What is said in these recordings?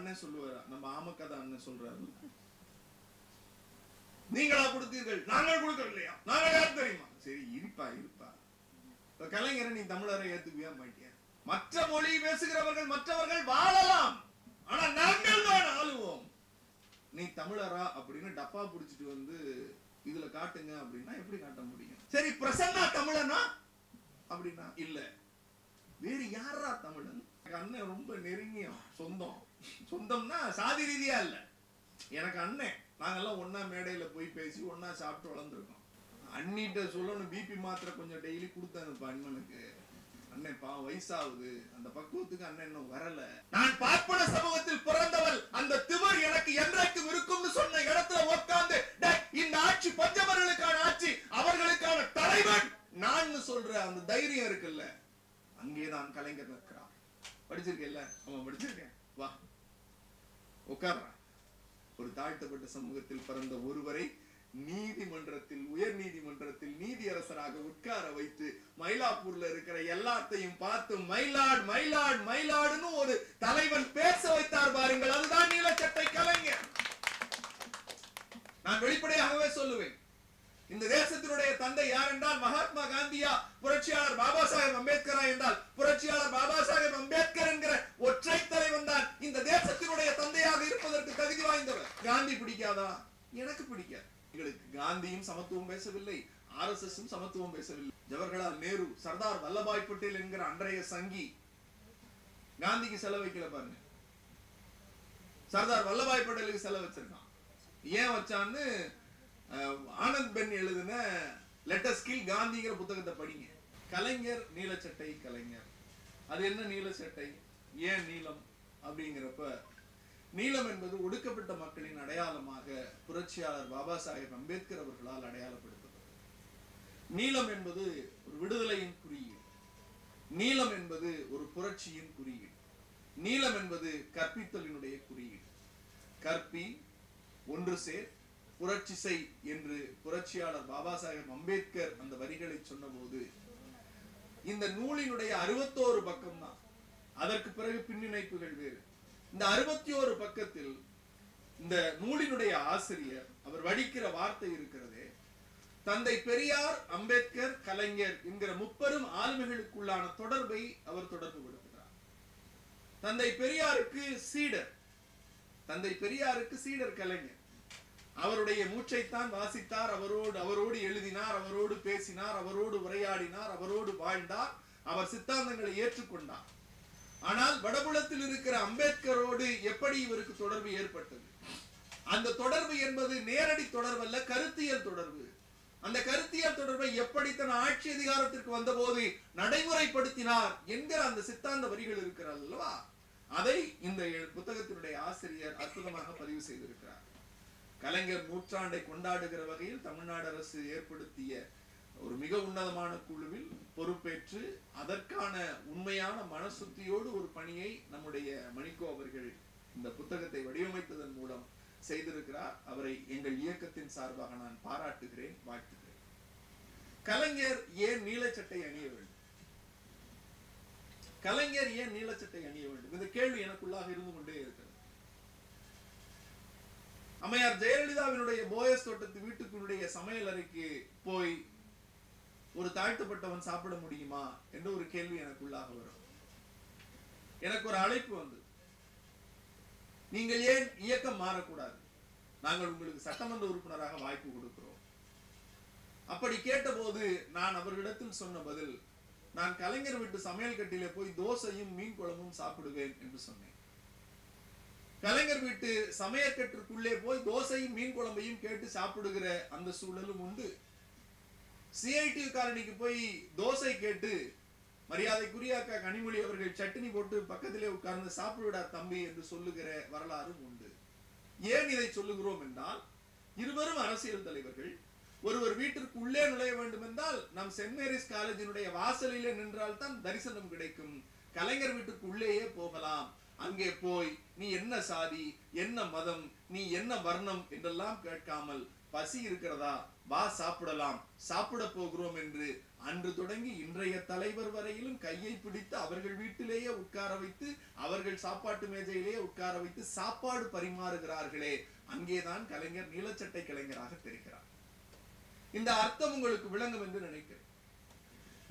அண்ணன் சொல்லுவாரா, நம்ம ஆமக்கதை அண்ணன் சொல்றாரு, நீங்களா கொடுத்தீர்கள், நாங்கள் கொடுக்கலையா, நாங்கள் யார் தெரியுமா? சரி இருப்பா இருப்பா. கலைஞரை நீ தமிழரை ஏத்துக்குவியா மாட்டியா? மற்ற மொழி பேசுகிறவர்கள் மற்றவர்கள் வாழலாம், ஆனா நாங்கள் தான் ஆளுவோம். நீ தமிழரா அப்படின்னு டப்பா புடிச்சிட்டு வந்து இதுல காட்டுங்க அப்படின்னா எப்படி காட்ட முடியும்? சரி பிரசன்னா தமிழனா அப்படின்னா இல்ல, வேறு யாரா தமிழன்? அண்ணன் ரொம்ப நெருங்கிய சொந்தம். சொந்தம்னா சாதி ரீதியா இல்ல, எனக்கு அண்ணன். நாங்கெல்லாம் ஒன்னா மேடையில போய் பேசி ஒன்னா சாப்பிட்டு வளர்ந்துருக்கோம். அண்ணிட்ட சொல்லணும் பிபி மாத்திரை கொஞ்சம் டெய்லி கொடுத்தாங்கப்பா அண்ணனுக்கு. அண்ணன் பா வயசாகுது, அந்த பக்குவத்துக்கு அண்ணன் இன்னும் வரல. நான் பார்ப்பன சமூகத்தில் பிறந்தவள், அந்த திவர் எனக்கு என்றைக்கும் இருக்கும்னு சொன்ன இடத்துல உட்கார்ந்து இந்த ஆட்சி பஞ்சவர்களுக்கான ஆட்சி, அவர்களுக்கான தலைவன் நான் சொல்ற அந்த தைரியம் இருக்குல்ல, அங்கேதான் கலைஞர் நிற்கிறான். படிச்சிருக்கேன்ல? அவன் படிச்சிருக்கேன், வா உட்கார்றான். ஒரு தாழ்த்தப்பட்ட சமூகத்தில் பிறந்த ஒருவரை நீதிமன்றத்தில், உயர் நீதிமன்றத்தில் நீதியரசராக உட்கார வைத்து மயிலாப்பூர்ல இருக்கிற எல்லாத்தையும் பார்த்து மயிலாட் மயிலாட் மயிலாடுன்னு ஒரு தலைவன் பேச வைத்தார் பாருங்கள், அதுதான் நீலச்சட்டை கலைஞர். நான் வெளிப்படையாகவே சொல்லுவேன், இந்த தேசத்தினுடைய தந்தை யார் என்றால் மகாத்மா காந்தியா, புரட்சியாளர் பாபா சாஹேப் அம்பேத்கரா என்றால் புரட்சியாளர் பாபா சாஹேப் அம்பேத்கர் என்கிற ஒற்றை தலைவன் தான் இந்த தேசத்தினுடைய தந்தையாக இருப்பதற்கு தகுதி வாய்ந்தவர். காந்தி பிடிக்காதா? எனக்கு பிடிக்காது. எங்களுக்கு காந்தியும் சமத்துவம் பேசவில்லை, ஆர்எஸ்எஸும் சமத்துவம் பேசவில்லை. ஜவஹர்லால் நேரு, சர்தார் வல்லபாய் பட்டேல் என்கிற அன்றைய சங்கி காந்திக்கு செலவு வைக்கல பாருங்க, சர்தார் வல்லபாய் பட்டேலுக்கு செலவு வச்சிருக்கான். ஏன் வச்சான்னு ஆனந்த் பென் எழுதின லெட்டஸ் கில் காந்திங்கிற புத்தகத்தை படிங்க. கலைஞர் நீலச்சட்டை கலைஞர். அது என்ன நீலச்சட்டை, ஏன் நீலம் அப்படிங்கிறப்ப, நீலம் என்பது ஒடுக்கப்பட்ட மக்களின் அடையாளமாக புரட்சியாளர் பாபா சாஹேப் அம்பேத்கர் அவர்களால் அடையாளப்படுத்தப்பட்டது. நீலம் என்பது ஒரு விடுதலையின் குறியீடு, நீலம் என்பது ஒரு புரட்சியின் குறியீடு, நீலம் என்பது கற்பித்தலினுடைய குறியீடு. கற்பி, ஒன்று சேர், புரட்சி செய் என்று புரட்சியாளர் பாபா சாஹேப் அம்பேத்கர் அந்த வரிகளை சொன்ன போது, இந்த நூலினுடைய 61 பக்கம் தான், அதற்கு பிறகு பின்னிணைப்புகள் வேறு. இந்த 61 பக்கத்தில் இந்த நூலினுடைய ஆசிரியர் அவர் வடிக்கிற வார்த்தை இருக்கிறதே, தந்தை பெரியார், அம்பேத்கர், கலைஞர் என்கிற முப்பெரும் ஆளுமைகளுக்குள்ளான தொடர்பை அவர் தொடர்பு படுத்துகிறார். தந்தை பெரியாருக்கு சீடர், தந்தை பெரியாருக்கு சீடர் கலைஞர். அவருடைய மூச்சைத்தான் வாசித்தார், அவரோடு எழுதினார், அவரோடு பேசினார், அவரோடு உரையாடினார், அவரோடு வாழ்ந்தார், அவர் சித்தாந்தங்களை ஏற்றுக்கொண்டார். ஆனால் வடபுலத்தில் இருக்கிற அம்பேத்கரோடு எப்படி இவருக்கு தொடர்பு ஏற்பட்டது? அந்த தொடர்பு என்பது நேரடி தொடர்பு அல்ல, கருத்தியல் தொடர்பு. அந்த கருத்தியல் தொடர்பை எப்படி தன் ஆட்சி அதிகாரத்திற்கு வந்த போது நடைமுறைப்படுத்தினார் என்கிற அந்த சித்தாந்த வரிகள் இருக்கிறார் அல்லவா, அதை இந்த புத்தகத்தினுடைய ஆசிரியர் அற்புதமாக பதிவு செய்திருக்கிறார். கலைஞர் நூற்றாண்டை கொண்டாடுகிற வகையில் தமிழ்நாடு அரசு ஏற்படுத்திய ஒரு மிக உன்னதமான குழுவில் பொறுப்பேற்று அதற்கான உண்மையான மனசுத்தியோடு ஒரு பணியை நம்முடைய மணிக்கோ அவர்கள் இந்த புத்தகத்தை வடிவமைத்ததன் மூலம் செய்திருக்கிறார். அவரை எங்கள் இயக்கத்தின் சார்பாக நான் பாராட்டுகிறேன், வாழ்த்துகிறேன். கலைஞர் ஏன் நீலச்சட்டை அணிய வேண்டும்? கலைஞர் ஏன் நீலச்சட்டை அணிய வேண்டும்? இந்த கேள்வி எனக்குள்ளாக இருந்து கொண்டே இருக்கிறது. அம்மையார் ஜெயலலிதாவினுடைய போயஸ் தோட்டத்து வீட்டுக்குள்ளுடைய சமையல் அறைக்கு போய் ஒரு தாழ்த்தப்பட்டவன் சாப்பிட முடியுமா என்ற ஒரு கேள்வி எனக்குள்ளாக வரும். எனக்கு ஒரு அழைப்பு வந்து, நீங்கள் ஏன் இயக்கம் மாறக்கூடாது, நாங்கள் உங்களுக்கு சட்டமன்ற உறுப்பினராக வாய்ப்பு கொடுக்கிறோம். அப்படி கேட்டபோது நான் அவர்களிடத்தில் சொன்ன பதில், நான் கலைஞர் வீட்டு சமையல் கட்டிலே போய் தோசையும் மீன் குழம்பும் சாப்பிடுவேன் என்று சொன்னேன். கலைஞர் வீட்டு சமையற்கட்டுக்குள்ளே போய் தோசையும் மீன் குழம்பையும் கேட்டு சாப்பிடுகிற அந்த சூழலும் உண்டு. சிஐடி காலனிக்கு போய் தோசை கேட்டு மரியாதைக்குரிய அக்கா கனிமொழி அவர்கள் சட்னி போட்டு பக்கத்திலே உட்கார்ந்து சாப்பிடுடா தம்பி என்று சொல்லுகிற வரலாறும் உண்டு. ஏன் இதை சொல்லுகிறோம் என்றால், இருவரும் அரசியல் தலைவர்கள். ஒருவர் வீட்டிற்கு உள்ளே நுழைய வேண்டும் என்றால் நம் சென்ட் மேரிஸ் காலேஜினுடைய வாசலிலே நின்றால் தான் தரிசனம் கிடைக்கும். கலைஞர் வீட்டுக்கு உள்ளேயே போகலாம். அங்கே போய் நீ என்ன சாதி, என்ன மதம், நீ என்ன வர்ணம் என்றெல்லாம் கேட்காமல் பசி இருக்கிறதா, வா சாப்பிடலாம், சாப்பிட போகிறோம் என்று அன்று தொடங்கி இன்றைய தலைவர் வரையிலும் கையை பிடித்து அவர்கள் வீட்டிலேயே உட்கார வைத்து, அவர்கள் சாப்பாட்டு மேஜையிலேயே உட்கார வைத்து சாப்பாடு பரிமாறுகிறார்களே, அங்கேதான் கலைஞர் நீலச்சட்டை கலைஞராக தெரிகிறார். இந்த அர்த்தம் உங்களுக்கு விளங்கும் என்று நினைக்கிறேன்.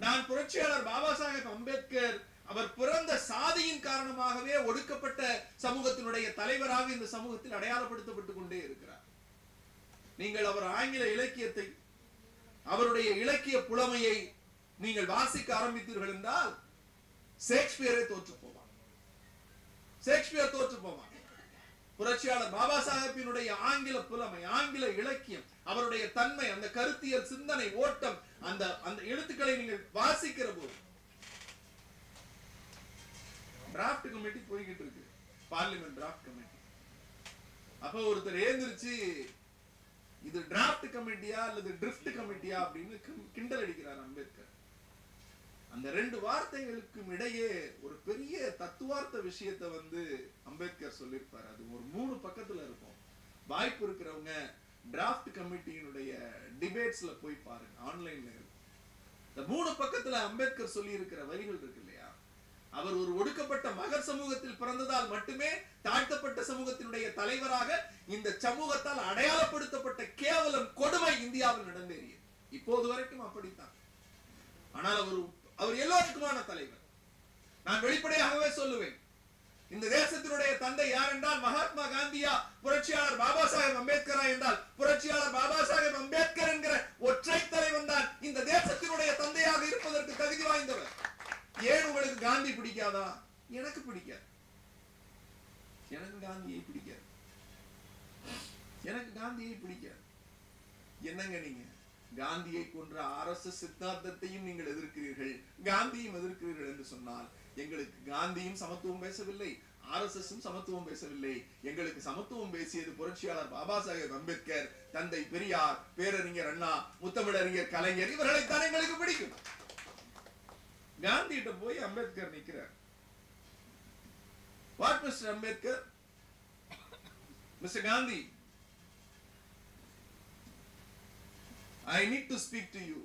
நான் புரட்சியாளர் பாபா சாஹேப் அம்பேத்கர் அவர் பிறந்த சாதியின் காரணமாகவே ஒடுக்கப்பட்ட சமூகத்தினுடைய தலைவராக இந்த சமூகத்தில் அடையாளப்படுத்தப்பட்டுக் கொண்டே இருக்கிறார். நீங்கள் அவர் ஆங்கில இலக்கியத்தை, அவருடைய இலக்கிய புலமையை நீங்கள் வாசிக்க ஆரம்பித்தீர்கள் என்றால் ஷேக்ஸ்பியரை தோற்று போவார். ஷேக்ஸ்பியர் தோற்று போவார். புரட்சியாளர் பாபா சாஹேப்பினுடைய ஆங்கில புலமை, ஆங்கில இலக்கியம், அவருடைய தன்மை, அந்த கருத்தியல் சிந்தனை ஓட்டம், அந்த எழுத்துக்களை நீங்கள் வாசிக்கிற போது டிராஃப்ட் கமிட்டி போய்கிட்டு இருக்கு, பார்லிமெண்ட் டிராஃப்ட் கமிட்டி. அப்ப ஒருத்தர் ஏந்திரிச்சு இது டிராஃப்ட் கமிட்டியா அல்லது ட்ரிஃப்ட் கமிட்டியா அப்படின்னு கிண்டல் அடிக்கிறார் அம்பேத்கர். அந்த ரெண்டு வார்த்தைகளுக்கும் இடையே ஒரு பெரிய தத்துவார்த்த விஷயத்தை அம்பேத்கர் சொல்லியிருப்பார். அது ஒரு 3 பக்கத்துல இருக்கும். வாய்ப்பு இருக்கிறவங்க டிராஃப்ட் கமிட்டியினுடைய டிபேட்ஸ்ல போய் பாருங்க, ஆன்லைன்ல இருக்கு. இந்த 3 பக்கத்துல அம்பேத்கர் சொல்லி இருக்கிற வரிகள் இருக்கு இல்லையா, அவர் ஒரு ஒடுக்கப்பட்ட மகர் சமூகத்தில் பிறந்ததால் மட்டுமே தாழ்த்தப்பட்ட சமூகத்தினுடைய தலைவராக இந்த சமூகத்தால் அடையாளப்படுத்தப்பட்ட கேவலம் கொடுமை இந்தியாவில் நடந்தேறியது. இப்போது வரைக்கும் அப்படித்தான். ஆனால் அவர் எல்லோருக்குமான தலைவர். நான் வெளிப்படையாகவே சொல்லுவேன், இந்த தேசத்தினுடைய தந்தை யார் என்றால் மகாத்மா காந்தியா, புரட்சியாளர் பாபா சாஹேப் அம்பேத்கரா என்றால் புரட்சியாளர் பாபா சாஹேப் அம்பேத்கர் என்கிற ஒற்றை தலைவன் தான் இந்த தேசத்தினுடைய தந்தையாக இருப்பதற்கு தகுதி வாய்ந்தவர். ஏன் உங்களுக்கு காந்தி பிடிக்காதா? எனக்கு பிடிக்காது. எனக்கு காந்தியை பிடிக்காது. எனக்கு காந்தியை பிடிக்காது. என்னங்க நீங்க காந்தியை கொன்ற RSS சித்தாந்தத்தையும் நீங்கள் எதிர்க்கிறீர்கள், காந்தியும் எதிர்க்கிறீர்கள் என்று சொன்னால், எங்களுக்கு காந்தியும் சமத்துவம் பேசவில்லை, RSSம் சமத்துவம் பேசவில்லை. எங்களுக்கு சமத்துவம் பேசியது புரட்சியாளர் பாபா சாஹேப் அம்பேத்கர், தந்தை பெரியார், பேரறிஞர் அண்ணா, முத்தமிழறிஞர் கலைஞர், இவர்களைத்தான் எங்களுக்கு பிடிக்கும். காந்திகிட்ட போய் அம்பேத்கர் நிற்கிறார். What mister Ambedkar? Mister Gandhi, I need to speak to you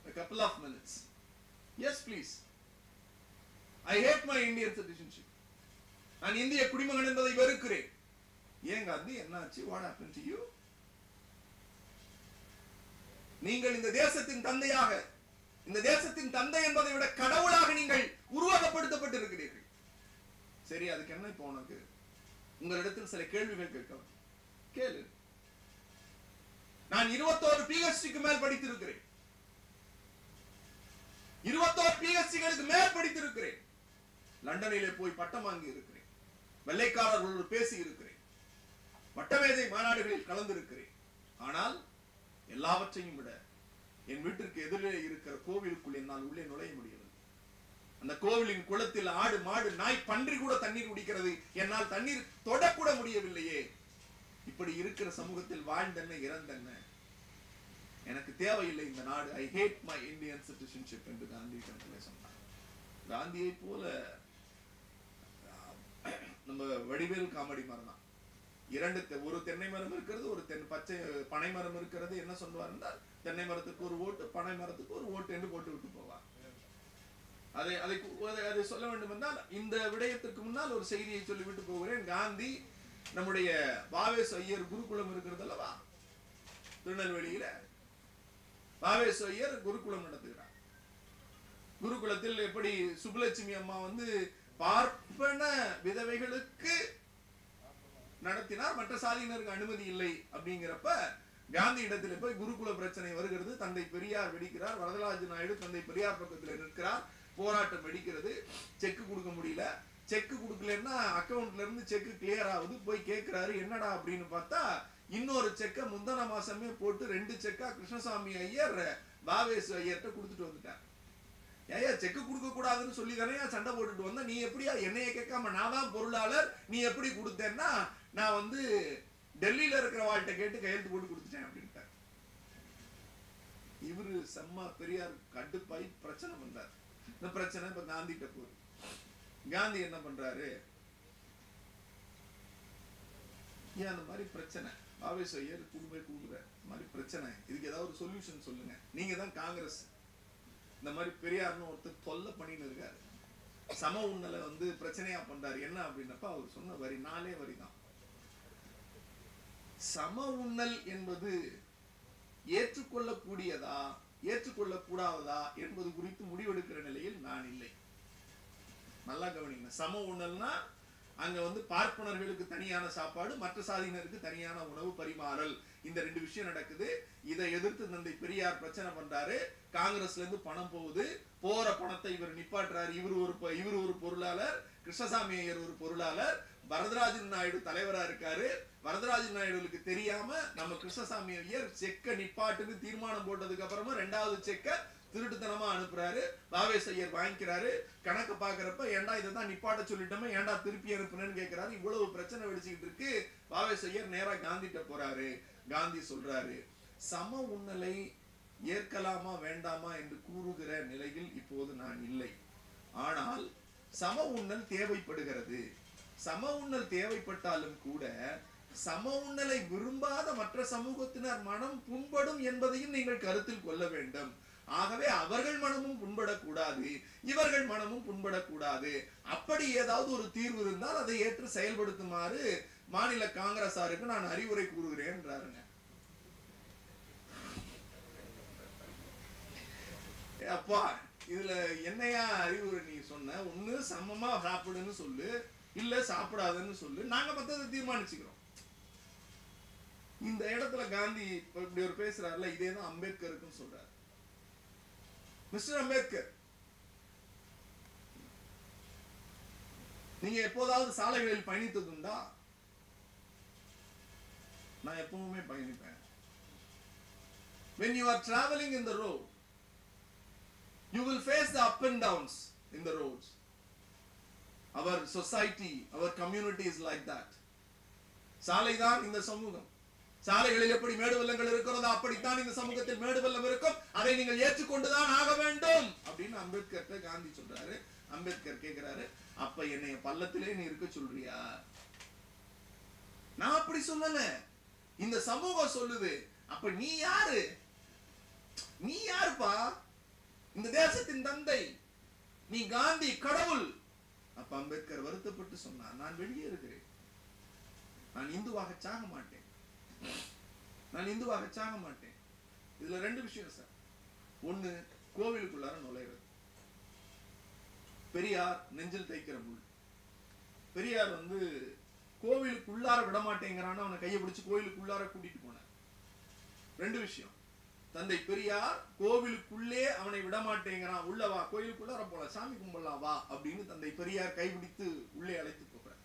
a couple of minutes. Yes, please. I hate my Indian citizenship. நான் இந்திய குடிமகன் என்பதை வெறுக்கிறேன். ஏன் காந்தி, என்னாச்சு? What happened to you? நீங்கள் இந்த தேசத்தின் தந்தையாக, இந்த தேசத்தின் தந்தை என்பதை விட கடவுளாக நீங்கள் உருவாக்கப்படுத்தப்பட்டிருக்கிறீர்கள். சரி, அதுக்கு என்ன இப்போ உனக்கு? உங்களிடத்தில் சில கேள்விகள் கேட்கலாம், கேளு. நான் 21 PhDக்கு மேல் படித்திருக்கிறேன். 21 PhDகளுக்கு மேல் படித்திருக்கிறேன். லண்டனிலே போய் பட்டம் வாங்கி இருக்கிறேன். வெள்ளைக்காரர்களோடு பேசி இருக்கிறேன். வட்டமேஜை மாநாடுகளில் கலந்திருக்கிறேன். ஆனால் எல்லாவற்றையும் விட என் வீட்டிற்கு எதிரே இருக்கிற கோவிலுக்குள் என்னால் உள்ளே நுழைய முடியவில்லை. அந்த கோவிலின் குளத்தில் ஆடு, மாடு, நாய், பன்றி கூட தண்ணீர் குடிக்கிறது. என்னால் தண்ணீர் தொடக்கூட முடியவில்லையே. இப்படி இருக்கிற சமூகத்தில் வாழ்ந்தென்ன இறந்தென்ன? எனக்கு தேவையில்லை இந்த நாடு. ஐ ஹேட் மை இந்தியன் சிட்டிசன்ஷிப் என்று காந்தி சொன்னார். காந்தியை போல நம்ம வடிவேல் காமெடி மாதிரி தான். ஒரு தென்னை மரம் இருக்கிறது, ஒரு பச்சை பனை மரம் இருக்கிறது. என்ன சொல்லுவார் என்றால், தென்னை மரத்துக்கு ஒரு ஓட்டு, பனை மரத்துக்கு ஒரு ஓட்டு என்று போட்டு விட்டு போவார். அதை சொல்ல வேண்டும் என்றால், இந்த விடயத்திற்கு முன்னால் ஒரு செய்தியை சொல்லிவிட்டு போகிறேன். காந்தி நம்முடைய வாவேசு ஐயர் குருகுலம் இருக்கிறது அல்லவா, திருநெல்வேலியில வாவேசு ஐயர் குருகுலம் நடத்துகிறார். குருகுலத்தில் எப்படி சுப்புலட்சுமி அம்மா பார்ப்பன விதவைகளுக்கு நடத்தினார், மற்ற சாதியினருக்கு அனுமதி இல்லை அப்படிங்கிறப்ப காந்தி இடத்துல போய் குருகுல பிரச்சனை வருகிறது. தந்தை பெரியார் வெடிக்கிறார். வரதராஜ நாயுடு தந்தை பெரியார் பக்கத்தில் நிற்கிறார். போராட்டம் வெடிக்கிறது. செக்கு கொடுக்க முடியல. செக்கு கொடுக்கலன்னா அக்கௌண்ட்ல இருந்து செக்கு கிளியர் ஆகுது. போய் கேட்கிறாரு, என்னடா அப்படின்னு பார்த்தா, இன்னொரு செக்கை முந்தன மாசமே போட்டு 2 செக்கா கிருஷ்ணசாமி ஐயர் வாவேசு ஐயர்கிட்ட கொடுத்துட்டு வந்துட்டார். ஏயா செக்கு கொடுக்க கூடாதுன்னு சொல்லி தானே சண்டை போட்டுட்டு வந்த, நீ எப்படியா என்னைய கேட்காம, நான் தான் பொருளாளர், நீ எப்படி கொடுத்தேன்னா, நான் டெல்லியில இருக்கிற வாழ்கிட்ட கேட்டு கையெழுத்து போட்டு கொடுத்துட்டேன் அப்படின்ட்டார். இவரு செம்ம பெரியார் கடுப்பாய் பிரச்சனை பண்றாரு. இந்த பிரச்சனை இப்ப காந்தி கிட்ட போகுது. காந்தி என்ன பண்றாரு, ஏன் அந்த மாதிரி பிரச்சனை பாவேஸ் ஐயர் கொடுக்குற மாதிரி பிரச்சனை, இதுக்கு ஏதாவது ஒரு சொல்யூஷன் சொல்லுங்க. நீங்க தான் காங்கிரஸ். இந்த மாதிரி பெரியார்னு ஒருத்தர் தொல்லை பண்ணின்னு இருக்காரு, சம உன்னலை வந்து பிரச்சனையா பண்றாரு. என்ன அப்படின்னப்ப அவர் சொன்ன வரி 4 வரி தான். சம உன்னல் என்பது ஏற்றுக்கொள்ளக்கூடியதா ஏற்றுக்கொள்ளக்கூடாததா என்பது குறித்து முடிவெடுக்கிற நிலையில் நான் இல்லை. நல்லா கவனிங்க. சம உணல்னா அங்க வந்து பார்ப்பனர்களுக்கு தனியான சாப்பாடு, மற்ற சாதியினருக்கு தனியான உணவு பரிமாறல், இந்த 2 விஷயம் நடக்குது. இதை எதிர்த்து தந்தை பெரியார் பிரச்சனை பண்றாரு. காங்கிரஸ்ல இருந்து பணம் போகுது, போற பணத்தை இவர் நிப்பாட்டுறாரு. இவர் ஒரு பொருளாளர், கிருஷ்ணசாமி ஐயர் ஒரு பொருளாளர், வரதராஜன் நாயுடு தலைவரா இருக்காரு. வரதராஜன் நாயுடுக்கு தெரியாம நம்ம கிருஷ்ணசாமி ஐயர் செக்க நிப்பாட்டுன்னு தீர்மானம் போட்டதுக்கு அப்புறமா 2வது செக்க திருட்டுத்தனமா அனுப்புறாரு. பாவேஸ் ஐயர் வாங்கிக்கிறாரு. கணக்கு பாக்குறப்ப ஏண்டா இதை தான் நிப்பாட்ட சொல்லிட்டோமே, ஏண்டா திருப்பி அனுப்புனேன்னு கேட்கிறாரு. இவ்வளவு பிரச்சனை வெடிச்சுக்கிட்டு இருக்கு. பாவேஸ் ஐயர் நேரா காந்திட்ட போறாரு. காந்தி சொல்றாரு, சம உன்னலை ஏற்கலாமா வேண்டாமா என்று கூறுகிற நிலையில் இப்போது நான் இல்லை. ஆனால் சம உன்னல் தேவைப்படுகிறது. சம உன்னல் தேவைப்பட்டாலும் கூட சம உன்னலை விரும்பாத மற்ற சமூகத்தினர் மனம் புண்படும் என்பதையும் நீங்கள் கருத்தில் கொள்ள வேண்டும். ஆகவே அவர்கள் மனமும் புண்படக்கூடாது, இவர்கள் மனமும் புண்படக்கூடாது. அப்படி ஏதாவது ஒரு தீர்வு இருந்தால் அதை ஏற்று செயல்படுத்துமாறு மாநில காங்கிரசாருக்கு நான் அறிவுரை கூறுகிறேன். அப்பா இதுல என்னையா அறிவுரை நீ சொன்ன? ஒண்ணு சமமா சாப்பிடுன்னு சொல்லு, இல்ல சாப்பிடாதுன்னு சொல்லு, நாங்க மத்ததை தீர்மானிச்சுக்கிறோம். இந்த இடத்துல காந்தி இப்படி ஒரு பேசுறாருல, இதேதான் அம்பேத்கருக்கும் சொல்றாரு. மிஸ்டர் அம்பேத்கர், நீங்க எப்போதாவது சாலைகளில் பயணித்ததுண்டா? நான் எப்பவுமே பயணிப்பேன். When you are traveling in the road, you will face the up and downs in the roads. Our society, our community is like that. சாலைதான் இந்த சமூகம். சாலைகளில் எப்படி மேடு வெள்ளங்கள் இருக்கிறதோ அப்படித்தான் இந்த சமூகத்தில் மேடு வெள்ளம் இருக்கும். அதை நீங்கள் ஏற்றுக்கொண்டுதான் ஆக வேண்டும் அப்படின்னு அம்பேத்கர் காந்தி சொல்றாரு. அம்பேத்கர் கேட்கிறாரு, அப்ப என்னைய பள்ளத்திலே நீ இருக்க சொல்றியா? நான் அப்படி சொல்லல, இந்த சமூகம் சொல்லுது. அப்ப நீ யாரு? நீ யாருப்பா? இந்த தேசத்தின் தந்தை, நீ காந்தி, கடவுள். அப்ப அம்பேத்கர் வருத்தப்பட்டு சொன்னார், நான் வெளியே இருக்கிறேன், நான் இந்துவாக சாக மாட்டேன், நான் இந்துவாக சாக மாட்டேன். இதுல 2 விஷயம் சார். ஒண்ணு, கோவிலுக்குள்ளார நுழைறது. பெரியார் நெஞ்சில் தைக்கிற முள். பெரியார் வந்து கோவிலுக்குள்ளார விட மாட்டேங்கிறான்னு அவனை கையை பிடிச்சு கோவிலுக்குள்ளார கூட்டிட்டு போனார். 2 விஷயம். தந்தை பெரியார் கோவிலுக்குள்ளே அவனை விட மாட்டேங்கிறான், உள்ள வா, கோயிலுக்குள்ளார போல, சாமி கும்பிடலாம் வா அப்படின்னு தந்தை பெரியார் கைபிடித்து உள்ளே அழைத்து போகிறார்.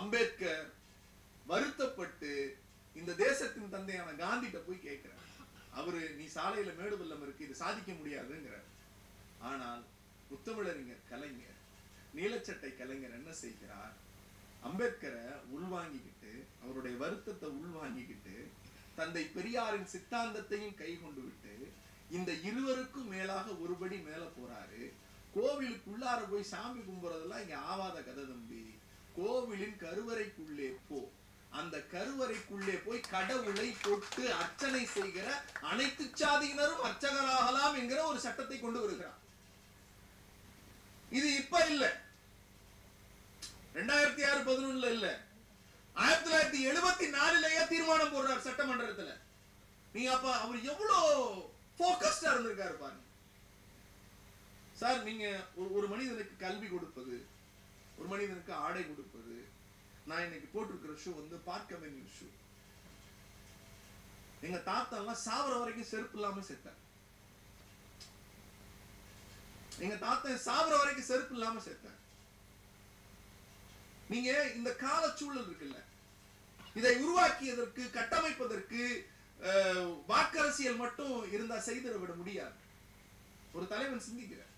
அம்பேத்கர் வருத்தப்பட்டு இந்த தேசத்தின் தந்தையான காந்திட்ட போய் கேட்கிறார். அவரு, நீ சாலையில மேடு வெள்ளம் இருக்கு, இது சாதிக்க முடியாதுங்கிறார். ஆனால் முத்தமிழறிஞர் கலைஞர், நீலச்சட்டை கலைஞர் என்ன செய்கிறார்? அம்பேத்கரை உள்வாங்கிக்கிட்டு, அவருடைய வருத்தத்தை உள்வாங்கிக்கிட்டு, தந்தை பெரியாரின் சித்தாந்தத்தையும் கை கொண்டு விட்டு, இந்த இருவருக்கும் மேலாக ஒருபடி மேல போறாரு. கோவிலுக்குள்ளார போய் சாமி கும்புறதெல்லாம் இங்க ஆவாத கதை தம்பி. கோவிலின் கருவறைக்குள்ளே போ, அந்த கருவறைக்குள்ளே போய் கடவுளை தொட்டு அர்ச்சனை செய்கிற அனைத்து சாதியினரும் அர்ச்சகராகலாம் என்கிற ஒரு சட்டத்தை கொண்டு வருகிறார். இது இப்ப இல்ல, 2006-11 இல்ல, 1974 தீர்மானம் போடுறார் சட்டமன்றத்துல. நீங்க அப்ப அவர் எவ்வளவு போக்கஸ்டா இருந்திருக்காரு பாருங்க சார். நீங்க ஒரு மனிதனுக்கு கல்வி கொடுப்பது, ஒரு மனிதனுக்கு ஆடை கொடுப்பது. நான் இன்னைக்கு போட்டிருக்கிற ஷூ வந்து பார்க் அவென்யூ ஷூ. எங்க தாத்தா எல்லாம் சாவர வரைக்கும் செருப்பு இல்லாம செத்தார். எங்க தாத்தா சாவர வரைக்கும் செருப்பு இல்லாம செத்தார். நீங்க இந்த கால சூழல் இருக்குல்ல, இதை உருவாக்கியதற்கு, கட்டமைப்பதற்கு வாக்கரசியல் மட்டும் இருந்தா செய்திட விட முடியாது. ஒரு தலைவன் சிந்திக்கிறார்,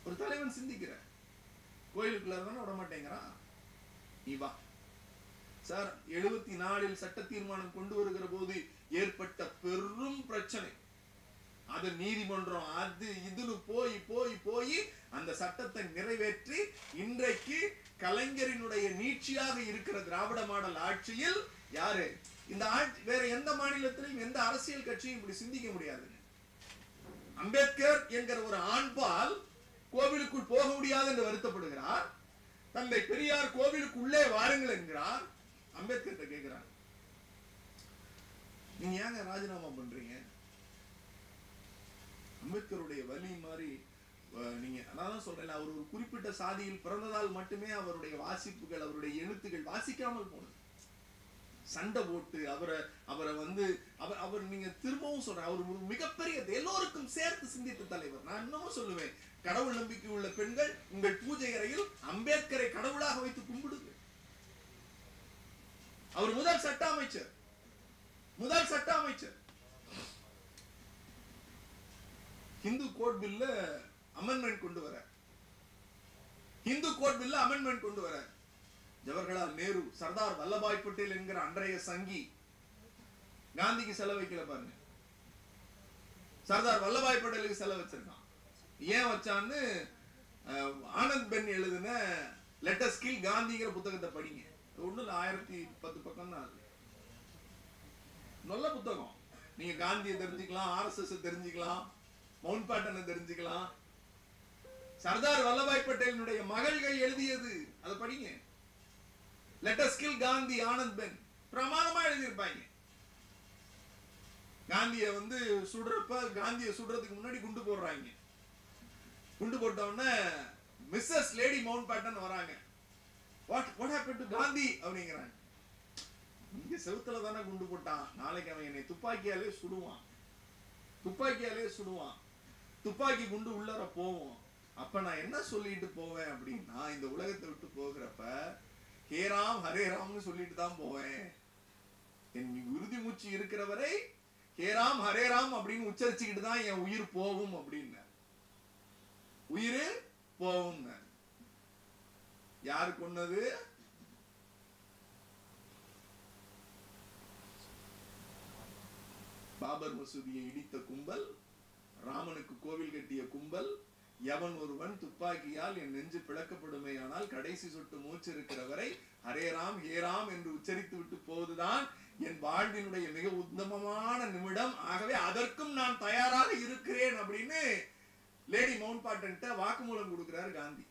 ஒரு தலைவன் சிந்திக்கிறார். கோயிலுக்குள்ள விட மாட்டேங்கிறான், நீ வா சார். 74 சட்ட தீர்மானம் கொண்டு வருகிற போது ஏற்பட்ட பெரும் பிரச்சனை. அது நீதிமன்றம் அது இதுன்னு போய் போய் போய் அந்த சட்டத்தை நிறைவேற்றி இன்றைக்கு கலைஞரினுடைய நீட்சியாக இருக்கிற திராவிட மாடல் ஆட்சியில் யாரு இந்த ஆட்சி வேற எந்த மாநிலத்திலும் எந்த அரசியல் கட்சியும் இப்படி சிந்திக்க முடியாது. அம்பேத்கர் என்கிற ஒரு ஆண்பால் கோவிலுக்குள் போக முடியாது என்று வருத்தப்படுகிறார். தந்தை பெரியார் கோவிலுக்குள்ளே வாருங்கள் என்கிறார். அம்பேத்கர் கேட்கிறார், நீங்க ஏங்க ராஜினாமா பண்றீங்க? அம்பேத்கருடைய வலி மாதிரி நீங்க அதான் சொல்றேன், அவர் ஒரு குறிப்பிட்ட சாதியில் பிறந்ததால் மட்டுமே அவருடைய வாசிப்புகள் அவருடைய எழுத்துக்கள் வாசிக்காமல் போனது. சண்டை போட்டு அவரை வந்து அவர் நீங்க திரும்பவும் சொல்ற அவர் ஒரு மிகப்பெரிய எல்லோருக்கும் சேர்த்து சிந்தித்த தலைவர். நான் இன்னமும் சொல்லுவேன், கடவுள் நம்பிக்கை உள்ள பெண்கள் உங்கள் பூஜை அறையில் அம்பேத்கரை கடவுளாக வைத்து கும்பிடுங்க. அவர் முதல் சட்ட அமைச்சர். இந்து கோட் பில்ல அமெண்ட்மெண்ட் கொண்டு வர ஜவஹர்லால் நேரு, சர்தார் வல்லபாய் பட்டேல் என்கிற அன்றைய சங்கி காந்திக்கு செலவைக்கல பாருங்க. சர்தார் வல்லபாய் பட்டேலுக்கு செலவு வச்சிருக்கான். ஏன் வச்சான்னு ஆனந்த் பென் எழுதின லெட் அஸ் கில் காந்திங்கிற புத்தகத்தை படிங்க. ஒண்ணுல 1010 பக்கம் தான். நல்ல புத்தகம். நீங்க காந்தியை தெரிஞ்சுக்கலாம், RSS தெரிஞ்சுக்கலாம், மவுண்ட் பேட்டனை தெரிஞ்சுக்கலாம். சர்தார் வல்லபாய் பட்டேலினுடைய மகள்கள் எழுதியது, அதை படிங்க. Let us kill Gandhi, Anand Ben பிரமாதமா எழுதியிருப்பாங்க. காந்திய வந்து காந்தியை சுடுறதுக்கு முன்னாடி குண்டு போடுறாங்க. குண்டு போட்ட உடனே மிஸ்ஸஸ் லேடி மவுண்ட் பேட்டன் வராங்க. வாட் ஹேப்பன் டு காந்தி அப்படிங்கிறாங்க. இங்க செவுத்துல தானே குண்டு போட்டான், நாளைக்கு அவன் என்னை துப்பாக்கியாலே சுடுவான். துப்பாக்கி குண்டு உள்ளர போவோம். அப்ப நான் என்ன சொல்லிட்டு போவேன் அப்படின்னா, இந்த உலகத்தை விட்டு போகிறப்ப ஹே ராம் ஹரே ராம்னு சொல்லிட்டு தான் போவேன். என் உறுதி மூச்சு இருக்கிறவரை ஹே ராம் ஹரே ராம் அப்படின்னு உச்சரிச்சுக்கிட்டு தான் என் உயிர் போகும் அப்படின்னு. உயிர் போகும். யாரு கொன்னது? பாபர் மசூதியை இடித்த கும்பல், ராமனுக்கு கோவில் கட்டிய கும்பல், எவன் ஒருவன் துப்பாக்கியால் என் நெஞ்சு பிளக்கப்படுமே ஆனால் கடைசி சொட்டு மூச்சு இருக்கிறவரை ஹரே ராம் ஹே ராம் என்று உச்சரித்து விட்டு போவதுதான் என் வாழ்வினுடைய மிக உத்தமமான நிமிடம். ஆகவே அதற்கும் நான் தயாராக இருக்கிறேன் அப்படின்னு லேடி மவுண்ட் பேட்டன் வாக்குமூலம் கொடுக்கிறார் காந்தி.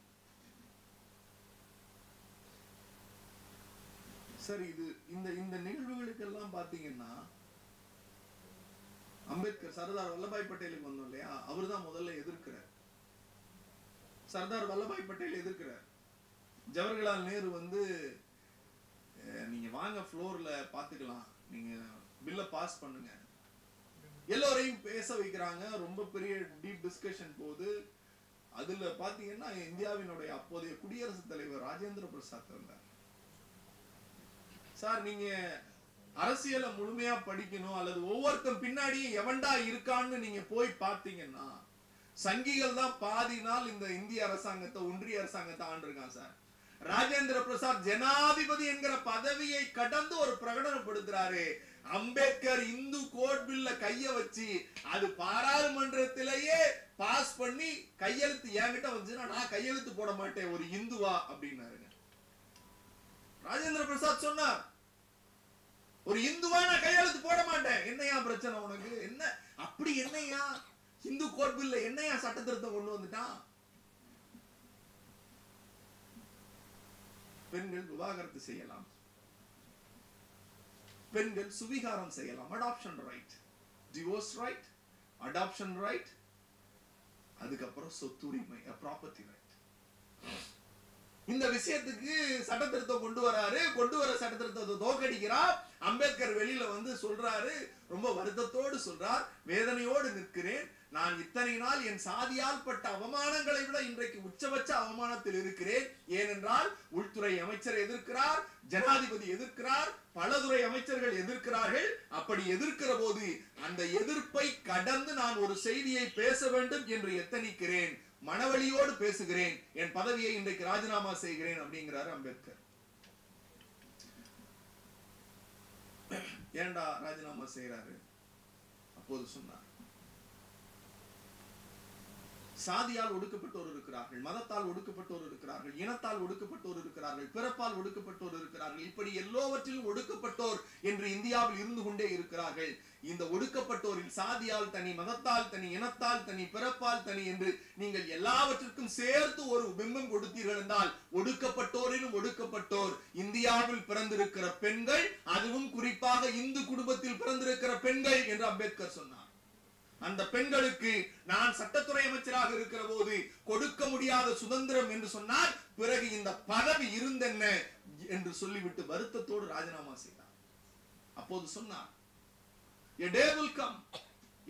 சரி, இது இந்த நிகழ்வுகளுக்கு எல்லாம் பாத்தீங்கன்னா அம்பேத்கர் சர்தார் வல்லபாய் பட்டேலுக்கு வந்தோம் இல்லையா, அவர் தான் முதல்ல எதிர்க்கிறார். சர்தார் வல்லபாய் பட்டேல் எதிர்க்கிறார். ஜவஹர்லால் நேரு வந்து நீங்க வாங்க ஃப்ளோர்ல பாத்துக்கலாம், நீங்க பில்ல பாஸ் பண்ணுங்க, எல்லோரையும் பேச வைக்கிறாங்க. ரொம்ப பெரிய டீப் டிஸ்கஷன் போகுது. அதுல பாத்தீங்கன்னா இந்தியாவினுடைய அப்போதைய குடியரசுத் தலைவர் ராஜேந்திர பிரசாத் இருந்தார். சார், நீங்க அரசியலை முழுமையா படிக்கணும், அல்லது ஒவ்வொருத்தன் பின்னாடியும் எவன்டா இருக்கான்னு நீங்க போய் பார்த்தீங்கன்னா சங்கிகள் தான் பாதி நாள் இந்த இந்திய அரசாங்கத்தை, ஒன்றிய அரசாங்கத்தை ஆண்டிருக்கான் சார். ராஜேந்திர பிரசாத் ஜனாதிபதி என்கிற பதவியை கடந்து ஒரு பிரகடனப்படுத்துறாரு. அம்பேத்கர் இந்து கோட் பில்ல கைய வச்சு அது பாராளுமன்றத்திலேயே பாஸ் பண்ணி கையெழுத்து என்கிட்ட வந்துச்சுன்னா நான் கையெழுத்து போட மாட்டேன் ஒரு இந்துவா அப்படின்னாருங்க. ராஜேந்திர பிரசாத் சொன்னார், ஒரு இந்துவா நான் கையெழுத்து போட மாட்டேன். என்னையா பிரச்சனை உனக்கு? என்ன அப்படி என்னையா இந்து கோட் பில்ல என்னையா சட்ட திருத்தம் கொண்டு வந்துட்டான்? பெண்கள் விவாகரத்து செய்யலாம், பெண்கள் சுவிகாரம் செய்யலாம், adoption right, divorce right, adoption right, அதுக்கப்புறம் சொத்துரிமை, ப்ராப்பர்ட்டி ரைட். இந்த விஷயத்துக்கு சட்ட திருத்தம் கொண்டு வர சட்ட திருத்தத்தை தோக்கடிக்கிறார். அம்பேத்கர் வெளியில வந்து சொல்றாரு, ரொம்ப வருத்தத்தோடு சொல்றார், வேதனையோடு நிற்கிறேன். நான் இத்தனை நாள் என் சாதியால் பட்ட அவமானங்களை விட இன்றைக்கு உச்சபட்ச அவமானத்தில் இருக்கிறேன். ஏனென்றால் உள்துறை அமைச்சர் எதிர்க்கிறார், ஜனாதிபதி எதிர்க்கிறார், பலதுறை அமைச்சர்கள் எதிர்க்கிறார்கள். அப்படி எதிர்க்கிற போது அந்த எதிர்ப்பை கடந்து நான் ஒரு செய்தியை பேச வேண்டும் என்று எத்தனிக்கிறேன். மனவழியோடு பேசுகிறேன், என் பதவியை இன்றைக்கு ராஜினாமா செய்கிறேன் அப்படிங்கிறாரு அம்பேத்கர். ஏண்டா ராஜினாமா செய்யறாரு? அப்போது சொன்னார், சாதியால் ஒடுக்கப்பட்டோர் இருக்கிறார்கள், மதத்தால் ஒடுக்கப்பட்டோர் இருக்கிறார்கள், இனத்தால் ஒடுக்கப்பட்டோர் இருக்கிறார்கள், பிறப்பால் ஒடுக்கப்பட்டோர் இருக்கிறார்கள். இப்படி எல்லாவற்றிலும் ஒடுக்கப்பட்டோர் என்று இந்தியாவில் இருந்து கொண்டே இருக்கிறார்கள். இந்த ஒடுக்கப்பட்டோரில் சாதியால் தனி, மதத்தால் தனி, இனத்தால் தனி, பிறப்பால் தனி என்று நீங்கள் எல்லாவற்றிற்கும் சேர்த்து ஒரு பிம்பம் கொடுத்தீர்கள் என்றால் ஒடுக்கப்பட்டோரிலும் ஒடுக்கப்பட்டோர் இந்தியாவில் பிறந்திருக்கிற பெண்கள், அதுவும் குறிப்பாக இந்து குடும்பத்தில் பிறந்திருக்கிற பெண்கள் என்று அம்பேத்கர் சொன்னார். அந்த பெண்களுக்கு நான் சட்டத்துறை அமைச்சராக இருக்கிற போது கொடுக்க முடியாத சுதந்திரம் என்று சொன்னார். பிறகு இந்த பதவி இருந்தென்ன என்று சொல்லிவிட்டு வருத்தத்தோடு ராஜினாமா செய்தார். அப்போது சொன்னார், a day will come,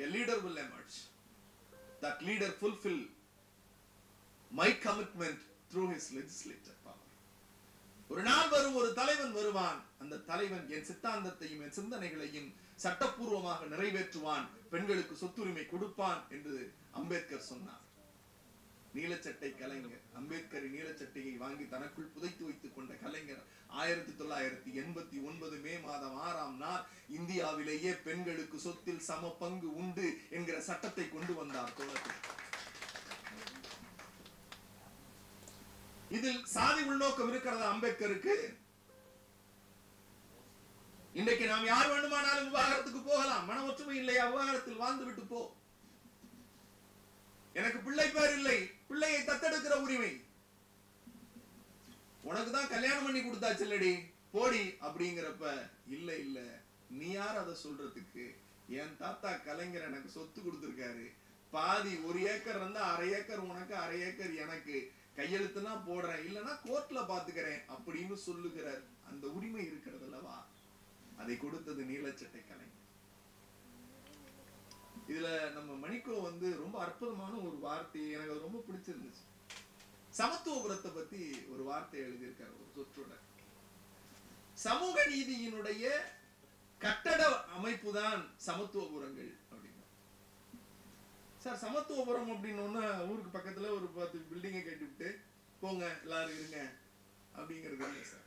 a leader will emerge. That leader fulfill my commitment through his legislative power. ஒரு நாள் வரும், ஒரு தலைவன் வருவான். அந்த தலைவன் என் சித்தாந்தத்தையும் என் சிந்தனைகளையும் சட்டப்பூர்வமாக நிறைவேற்றுவான், பெண்களுக்கு சொத்துரிமை கொடுப்பான் என்று அம்பேத்கர் சொன்னார். நீலச்சட்டை கலைஞர், அம்பேத்கரின் நீலச்சட்டையை வாங்கி தனக்குள் புதைத்து வைத்துக் கொண்ட கலைஞர் 1989 மே மாதம் 6ஆம் நாள் இந்தியாவிலேயே பெண்களுக்கு சொத்தில் சம பங்கு உண்டு என்கிற சட்டத்தை கொண்டு வந்தார். இதில் சாதி உள்நோக்கம் இருக்கிறதா அம்பேத்கருக்கு? இன்றைக்கு நாம் யார் வேண்டுமானாலும் விவாகரத்துக்கு போகலாம். மன ஒற்றுமை இல்லையா? விவாகரத்தில் வாழ்ந்து விட்டு போ. எனக்கு பிள்ளை பேர் இல்லை, பிள்ளையை தத்தெடுக்கிற உரிமை உனக்கு தான் கல்யாணம் பண்ணி கொடுத்தாச்சு இல்லடி, போடி அப்படிங்கிறப்ப இல்ல இல்ல நீ யார் அதை சொல்றதுக்கு? என் தாத்தா கலைஞர் எனக்கு சொத்து கொடுத்திருக்காரு, பாதி 1 ஏக்கர் இருந்தா 1/2 ஏக்கர் உனக்கு 1/2 ஏக்கர் எனக்கு, கையெழுத்துனா போடுறேன், இல்லைன்னா கோர்ட்ல பாத்துக்கிறேன் அப்படின்னு சொல்லுகிறார். அந்த உரிமை இருக்கிறது அல்லவா? அதை கொடுத்தது நீலச்சட்டை கலைஞர். இதுல நம்ம மணிக்கோ ரொம்ப அற்புதமான ஒரு வார்த்தை எனக்கு அது ரொம்ப பிடிச்சிருந்துச்சு. சமத்துவபுரத்தை பத்தி ஒரு வார்த்தை எழுதியிருக்காரு, ஒரு சொற்றொடர். சமூக நீதியினுடைய கட்டட அமைப்பு தான் சமத்துவபுரங்கள் அப்படின்னு. சார் சமத்துவபுரம் அப்படின்னு ஊருக்கு பக்கத்துல ஒரு 10 பில்டிங்கை கட்டிவிட்டு போங்க எல்லாரும் இருங்க அப்படிங்கிறது இல்லை சார்.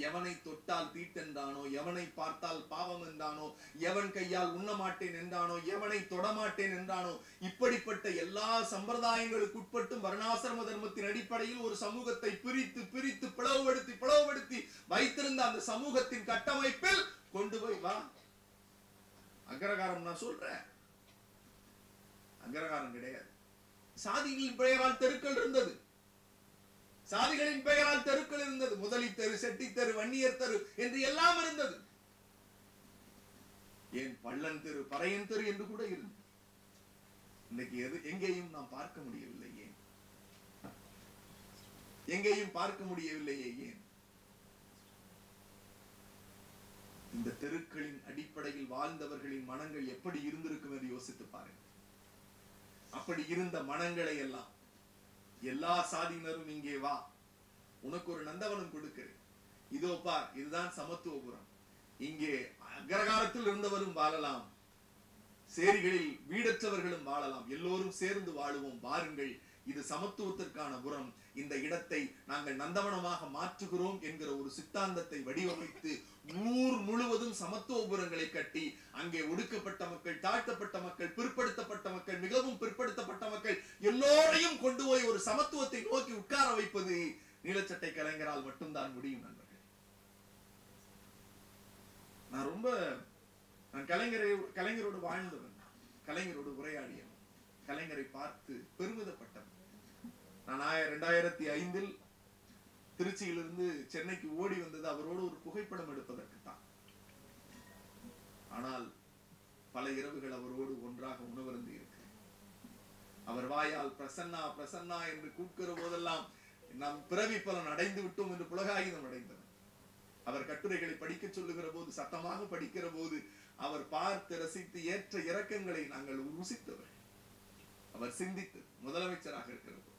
எவனை தொட்டால் தீட்டென்றானோ, எவனை பார்த்தால் பாவம் என்றானோ, எவன் கையால் உண்ண மாட்டேன் என்றானோ, எவனை தொடமாட்டேன் என்றானோ, இப்படிப்பட்ட எல்லா சம்பிரதாயங்களுக்கு உட்பட்டும் வர்ணாசிரம தர்மத்தின் அடிப்படையில் ஒரு சமூகத்தை பிரித்து பிரித்து பிளவுபடுத்தி வைத்திருந்த அந்த சமூகத்தின் கட்டமைப்பில் கொண்டு போய் வா. அக்ரகாரம் நான் சொல்றேன், அக்ரகாரம் கிடையாது. சாதிகளின் பெயரால் தெருக்கள் இருந்தது, சாதிகளின் பெயரால் தெருக்கள் இருந்தது. முதலி தெரு, செட்டி தெரு, வன்னியர் தெரு என்று எல்லாம் இருந்தது. ஏன் பள்ளன் தெரு, பறையன் தெரு என்று கூட இருந்தது. இன்னைக்கு எங்கேயும் நாம் பார்க்க முடியவில்லை. ஏன் எங்கேயும் பார்க்க முடியவில்லையே? ஏன்? இந்த தெருக்களின் அடிப்படையில் வாழ்ந்தவர்களின் மனங்கள் எப்படி இருந்திருக்கும் என்று யோசித்து பாருங்க. அப்படி இருந்த மனங்களை எல்லாம் எல்லா சாதியினரும் இங்கே வா, உனக்கு ஒரு நந்தவனம் கொடுக்கிறேன், இதோ பார், இதுதான் சமத்துவபுரம். இங்கே அக்ரகாரத்தில் இருந்தவரும் வாழலாம், சேரிகளில் வீடற்றவர்களும் வாழலாம், எல்லோரும் சேர்ந்து வாழுவோம், வாருங்கள், இது சமத்துவத்திற்கான புறம், இந்த இடத்தை நாங்கள் நந்தவனமாக மாற்றுகிறோம் என்கிற ஒரு சித்தாந்தத்தை வடிவமைத்து ஊர் முழுவதும் சமத்துவபுரங்களை கட்டி அங்கே ஒடுக்கப்பட்ட மக்கள், தாழ்த்தப்பட்ட மக்கள், பிற்படுத்தப்பட்ட மக்கள், மிகவும் பிற்படுத்தப்பட்ட மக்கள் எல்லோரையும் கொண்டு போய் ஒரு சமத்துவத்தை நோக்கி உட்கார வைப்பது நீலச்சட்டை கலைஞரால் மட்டும்தான் முடியும் நண்பர்கள். நான் கலைஞரோடு வாழ்ந்தவன், கலைஞரோடு உரையாடியவன், கலைஞரை பார்த்து பெருமிதப்பட்டவன். நான் 2005 திருச்சியிலிருந்து சென்னைக்கு ஓடி வந்தது அவரோடு ஒரு புகைப்படம் எடுப்பதற்கு தான். ஆனால் பல இரவுகள் அவரோடு ஒன்றாக உணவருந்து இருக்கிறேன். அவர் வாயால் பிரசன்னா பிரசன்னா என்று கூப்பிடுற போதெல்லாம் நாம் பிறவி பலன் அடைந்து விட்டோம் என்று புலகாயுதம் அடைந்தவர். அவர் கட்டுரைகளை படிக்க சொல்லுகிற போது, சத்தமாக படிக்கிற போது அவர் பார்த்து ரசித்து ஏற்ற இறக்கங்களை நாங்கள் ருசித்தவர். அவர் சிந்தித்து முதலமைச்சராக இருக்கிறது,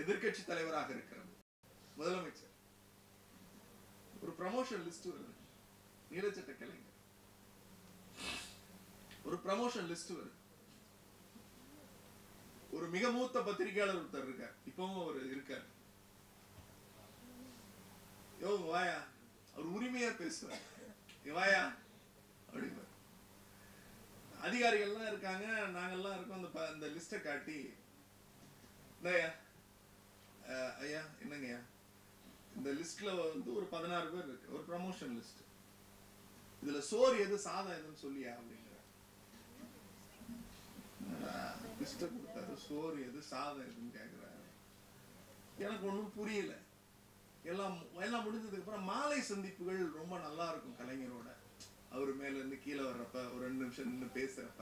எதிர்கட்சி தலைவராக இருக்கிறது, முதலமைச்சர் ஒரு ப்ரமோஷன் லிஸ்ட் வருது, நீலச்சட்ட கலைஞர் ஒரு ப்ரமோஷன் லிஸ்ட் வருது. ஒரு மிக மூத்த பத்திரிகையாளர் ஒருத்தர் இருக்கார், இப்பவும் அவர் இருக்கார். யோ வாயா, அவர் உரிமையா பேசுவார், வாயா அப்படின்னா அதிகாரிகள்லாம் இருக்காங்க, நாங்கெல்லாம் இருக்கோம். அந்த லிஸ்ட்டை காட்டி, ஐயா என்னங்கய்யா இந்த லிஸ்ட்ல வந்து ஒரு 16 பேர் இருக்கு, ஒரு ப்ரமோஷன் லிஸ்ட், இதுல சோறு எது சாதம் எதுன்னு சொல்லியா அப்படிங்கிற லிஸ்ட கொடுத்தாரு. சோறு எது சாதம் எதுன்னு கேட்கிறாரு. எனக்கு ஒன்றும் புரியல. எல்லாம் முடிஞ்சதுக்கு அப்புறம் மாலை சந்திப்புகள் ரொம்ப நல்லா இருக்கும் கலைஞரோட. அவர் மேல இருந்து கீழே வர்றப்ப ஒரு 2 நிமிஷம் நின்று பேசுறப்ப,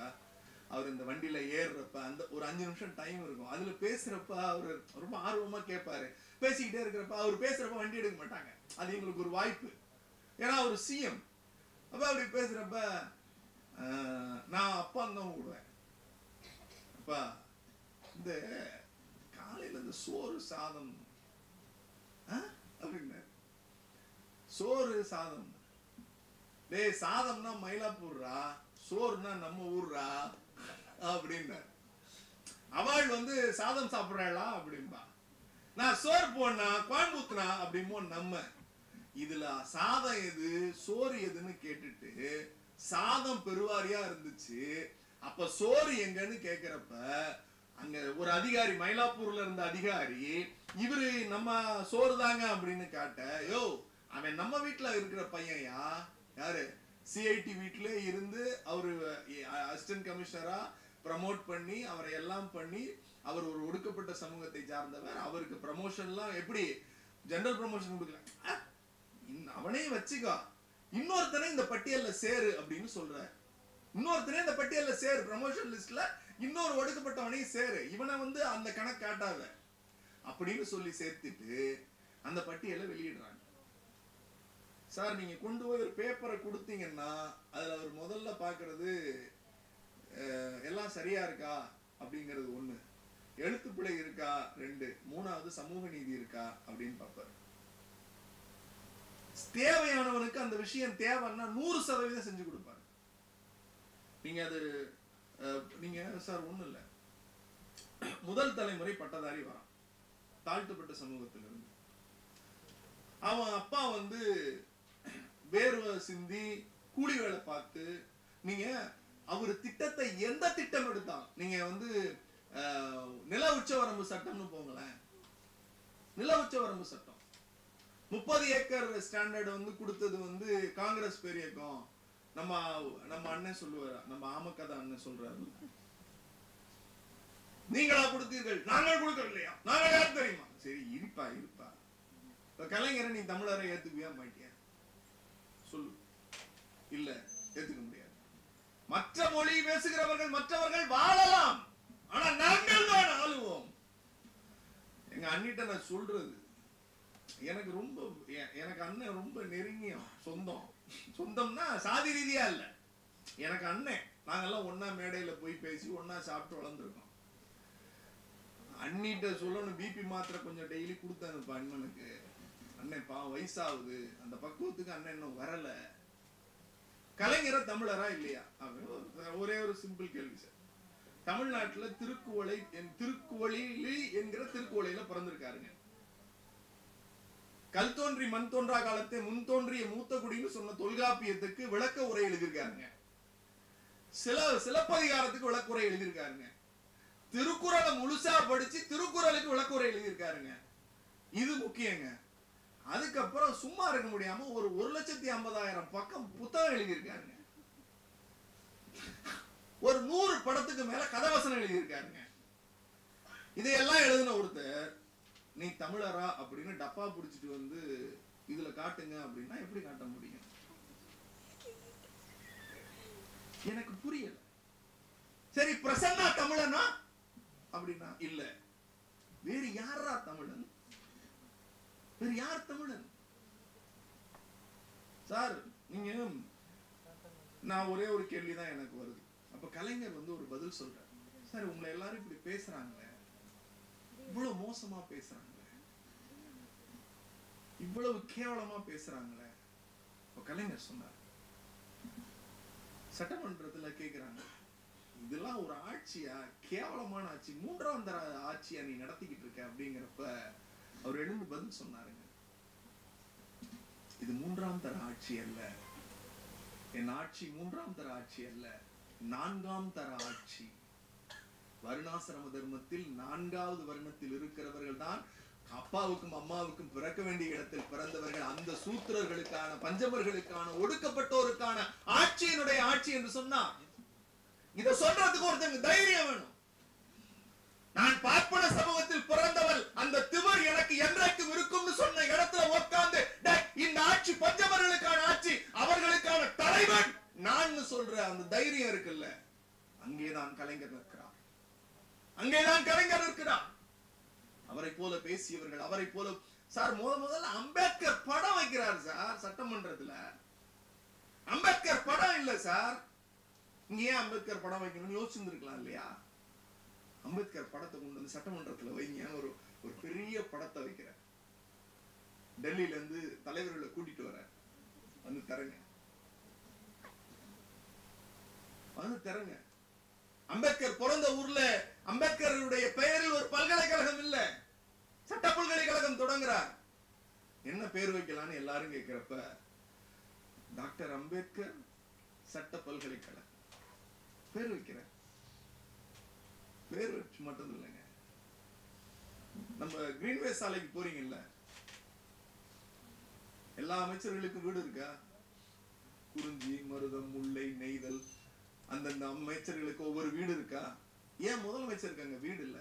அவர் இந்த வண்டியில ஏறுறப்ப அந்த ஒரு 5 நிமிஷம் டைம் இருக்கும். அதுல பேசுறப்ப அவர் ரொம்ப ஆர்வமா கேட்பாரு. பேசிக்கிட்டே இருக்கிறப்ப அவர் பேசுறப்ப வண்டி எடுக்க மாட்டாங்க. அது எங்களுக்கு ஒரு வாய்ப்பு. ஏன்னா அவர் சிஎம். அப்ப அப்படி பேசுறப்ப நான் அப்பா தான் விடுவேன். அப்பா இந்த காலையில இந்த சோறு சாதம் அப்படின்னா, சோறு சாதம், டேய் சாதம்னா மயிலாப்பூர்ரா, சோறுனா நம்ம ஊர்ரா அப்படின்னாரு. அவள் வந்து சாதம் சாப்பிடுறாளா அப்படின்பா. நான் சோறு போனா கோயம்புத்தூரா அப்படிமோ. நம்ம இதுல சாதம் எது சோறு எதுன்னு கேட்டுட்டு சாதம் பெருவாரியா இருந்துச்சு. அப்ப சோறு எங்கன்னு கேக்குறப்ப அங்க ஒரு அதிகாரி, மயிலாப்பூர்ல இருந்த அதிகாரி, இவரு நம்ம சோறு தாங்க அப்படின்னு காட்ட, யோ அவன் நம்ம வீட்டுல இருக்கிற பையன்யா, யாரு சிஐடி வீட்டுல இருந்து அவரு அசிஸ்டன்ட் கமிஷனரா ப்ரமோட் பண்ணி அவரை எல்லாம் பண்ணி, அவர் ஒரு ஒடுக்கப்பட்ட சமூகத்தை சார்ந்தவர். அவருக்கு ப்ரமோஷன்லாம் எப்படி ஜெனரல் ப்ரமோஷன் கொடுக்கல, அவனே வச்சுக்கோ, இன்னொருத்தனை இந்த பட்டியல்ல சேரு அப்படின்னு சொல்ற. இன்னொருத்தனே இந்த பட்டியல்ல சேரு, ப்ரமோஷன் லிஸ்ட்ல இன்னொரு ஒடுக்கப்பட்டவனையும் சேரு, இவனை வந்து அந்த கணக்கு காட்டாத அப்படின்னு சொல்லி சேர்த்துட்டு அந்த பட்டியலை வெளியிடுறாங்க. சார் நீங்க கொண்டு போய் ஒரு பேப்பரை கொடுத்தீங்கன்னா அதுல அவர் முதல்ல பாக்குறது எல்லாம் சரியா இருக்கா அப்படிங்கிறது 1, எழுத்துப்பிழை இருக்கா 2, 3வது சமூக நீதி இருக்கா அப்படின்னு பார்ப்பாரு. தேவையானவனுக்கு அந்த விஷயம் தேவைன்னா 100% செஞ்சு கொடுப்பாரு. நீங்க அது நீங்க சார் ஒண்ணும் இல்ல, முதல் தலைமுறை பட்டதாரி வரான் தாழ்த்தப்பட்ட சமூகத்திலிருந்து. அவன் அப்பா வந்து வேர்வை சிந்தி கூலி வேலை பார்த்து, நீங்க அவரு திட்டத்தை எந்த திட்டம் எடுத்தாலும், நீங்க வந்து நில உச்சவரம்பு சட்டம்னு போங்களேன், நில உச்சவரம்பு சட்டம் 30 ஏக்கர் ஸ்டாண்டர்ட் வந்து கொடுத்தது வந்து காங்கிரஸ் பெரியக்கம். நம்ம அண்ணன் சொல்லுவாரு, நம்ம ஆமக்கதா அண்ணன் சொல்றாரு, நீங்களா கொடுத்தீர்கள், நாங்கள் கொடுக்கலையா, நாங்க யார் தெரியுமா? சரி இருப்பா. இப்ப கலைஞரை நீ தமிழரை ஏத்துக்கவே மாட்டியா சொல்லு. இல்ல ஏத்துக்க முடியாது. மற்ற மொழி பேசுகிறவர்கள் மற்றவர்கள் வாழலாம், ஆனா நாங்கள் தான் ஆளுவோம். எங்க அண்ணிட்ட நான் சொல்றது, எனக்கு அண்ணன் ரொம்ப நெருங்கிய சொந்தம்னா சாதி ரீதியா இல்ல, எனக்கு அண்ணன். நாங்கெல்லாம் ஒன்னா மேடையில போய் பேசி ஒன்னா சாப்பிட்டு வளர்ந்துருக்கோம். அண்ணிட்ட சொல்லணும், பிபி மாத்திரை கொஞ்சம் டெய்லி கொடுத்தானுப்பா அண்ணனுக்கு. அண்ணன் வயசாகுது, அந்த பக்குவத்துக்கு அண்ணன் இன்னும் வரல. கலைஞரை தமிழரா இல்லையா? ஒரே ஒரு சிம்பிள் கேள்வி சார். தமிழ்நாட்டுல திருக்குவளி என்கிற திருக்குவளையில பிறந்திருக்காருங்க. கல் தோன்றி மண் தோன்றா காலத்தை முன் தோன்றிய மூத்த குடின்னு சொன்ன தொல்காப்பியத்துக்கு விளக்க உரை எழுதியிருக்காருங்க. சிலப்பதிகாரத்துக்கு விளக்க உரை எழுதியிருக்காருங்க. திருக்குறளை முழுசா படிச்சு திருக்குறளுக்கு விளக்க உரை எழுதியிருக்காருங்க. இது முக்கியங்க. அதுக்கப்புறம் சும்மா இருக்க முடியாம ஒரு 1,50,000 பக்கம் புத்தகம் எழுதியிருக்காருங்க. ஒரு 100 படத்துக்கு மேல கதவசனம் எழுதியிருக்காருங்க. இதையெல்லாம் எழுதின ஒருத்தர் நீ தமிழரா அப்படின்னு டப்பா புடிச்சிட்டு வந்து இதுல காட்டுங்க அப்படின்னா எப்படி காட்ட முடியும்? எனக்கு புரியல. சரி பிரசன்னா தமிழனா அப்படின்னா இல்ல, வேறு யாரா தமிழன்? வேறு யார் தமிழன்? சார் நீங்க, நான் ஒரே ஒரு கேள்விதான் எனக்கு வருது. அப்ப கலைஞர் வந்து ஒரு பதில் சொல்றார். சார் உங்களை எல்லாரும் இப்படி பேசுறாங்களே, இவ்வளவு மோசமா பேசுறாங்களே, இவ்வளவு கேவலமா பேசுறாங்களே. கலைஞர் சொன்னார், சட்டமன்றத்துல கேக்குறாங்க, இதெல்லாம் ஒரு ஆட்சியா? கேவலமான ஆட்சி, 3ஆம் தர ஆட்சியா நீ நடத்திக்கிட்டு இருக்க அப்படிங்கிறப்ப அவர் எழுந்து பதில் சொன்னாருங்க, இது 3ஆம் தர ஆட்சி அல்ல, என் ஆட்சி 3ஆம் தர ஆட்சி அல்ல, 4ஆம் தர ஆட்சி. வருணாசிரம தர்மத்தில் 4வது வருணத்தில் இருக்கிறவர்கள் தான் அப்பாவுக்கும் அம்மாவுக்கும் பிறக்க வேண்டிய இடத்தில் பிறந்தவர்கள். அந்த சூத்திரர்களுக்கான, பஞ்சமர்களுக்கான, ஒடுக்கப்பட்டோருக்கான ஆட்சியினுடைய ஆட்சி என்று சொன்னா, இத சொல்றதுக்கு ஒருத்தங்க தைரியம் வேணும். நான் பார்ப்பன சமூகத்தில் பிறந்தவள், அந்த திமிர் எனக்கு என்றைக்கும் இருக்கும்னு சொன்ன இடத்துல உட்கார்ந்து இந்த ஆட்சி பஞ்சமர்களுக்கான ஆட்சி, அவர்களுக்கான தலைவன் நான் சொல்ற அந்த தைரியம் இருக்குல்ல, அங்கேதான் கலைஞர் இருக்கிறார். அங்கேதான் கலைஞர் இருக்கிறார். அவரை போல பேசியவர்கள், அவரை போல சார் முதல்ல அம்பேத்கர் படம் வைக்கிறார் சார் சட்டமன்றத்துல. அம்பேத்கர் படம் இல்ல சார். இங்க ஏன் அம்பேத்கர் படம் வைக்கணும்னு யோசிச்சிருக்கலாம் இல்லையா? அம்பேத்கர் படத்தை கொண்டு வந்து சட்டமன்றத்துல வைங்க, ஒரு பெரிய படத்தை வைக்கிற. டெல்லியில இருந்து தலைவர்களை கூட்டிட்டு வர, வந்து தரங்க, வந்து தரங்க. அம்பேத்கர் பிறந்த ஊர்ல அம்பேத்கருடைய பெயரில் ஒரு பல்கலைக்கழகம் இல்ல, சட்ட பல்கலைக்கழகம் தொடங்குறார். என்ன பேர் வைக்கலான்னு எல்லாரும் கேட்கிறப்ப டாக்டர் அம்பேத்கர் சட்ட பல்கலைக்கழகம் பேர் வைக்கிற. பேர் வச்சு மட்டும் இல்லைங்க, நம்ம கிரீன்வே சாலைக்கு போறீங்கல்ல, எல்லா அமைச்சர்களுக்கும் வீடு இருக்கா? குறிஞ்சி, மருதம், முல்லை, நெய்தல், அந்தந்த அமைச்சர்களுக்கு ஒவ்வொரு வீடு இருக்கா? ஏன் முதலமைச்சருக்கு அங்க வீடு இல்ல?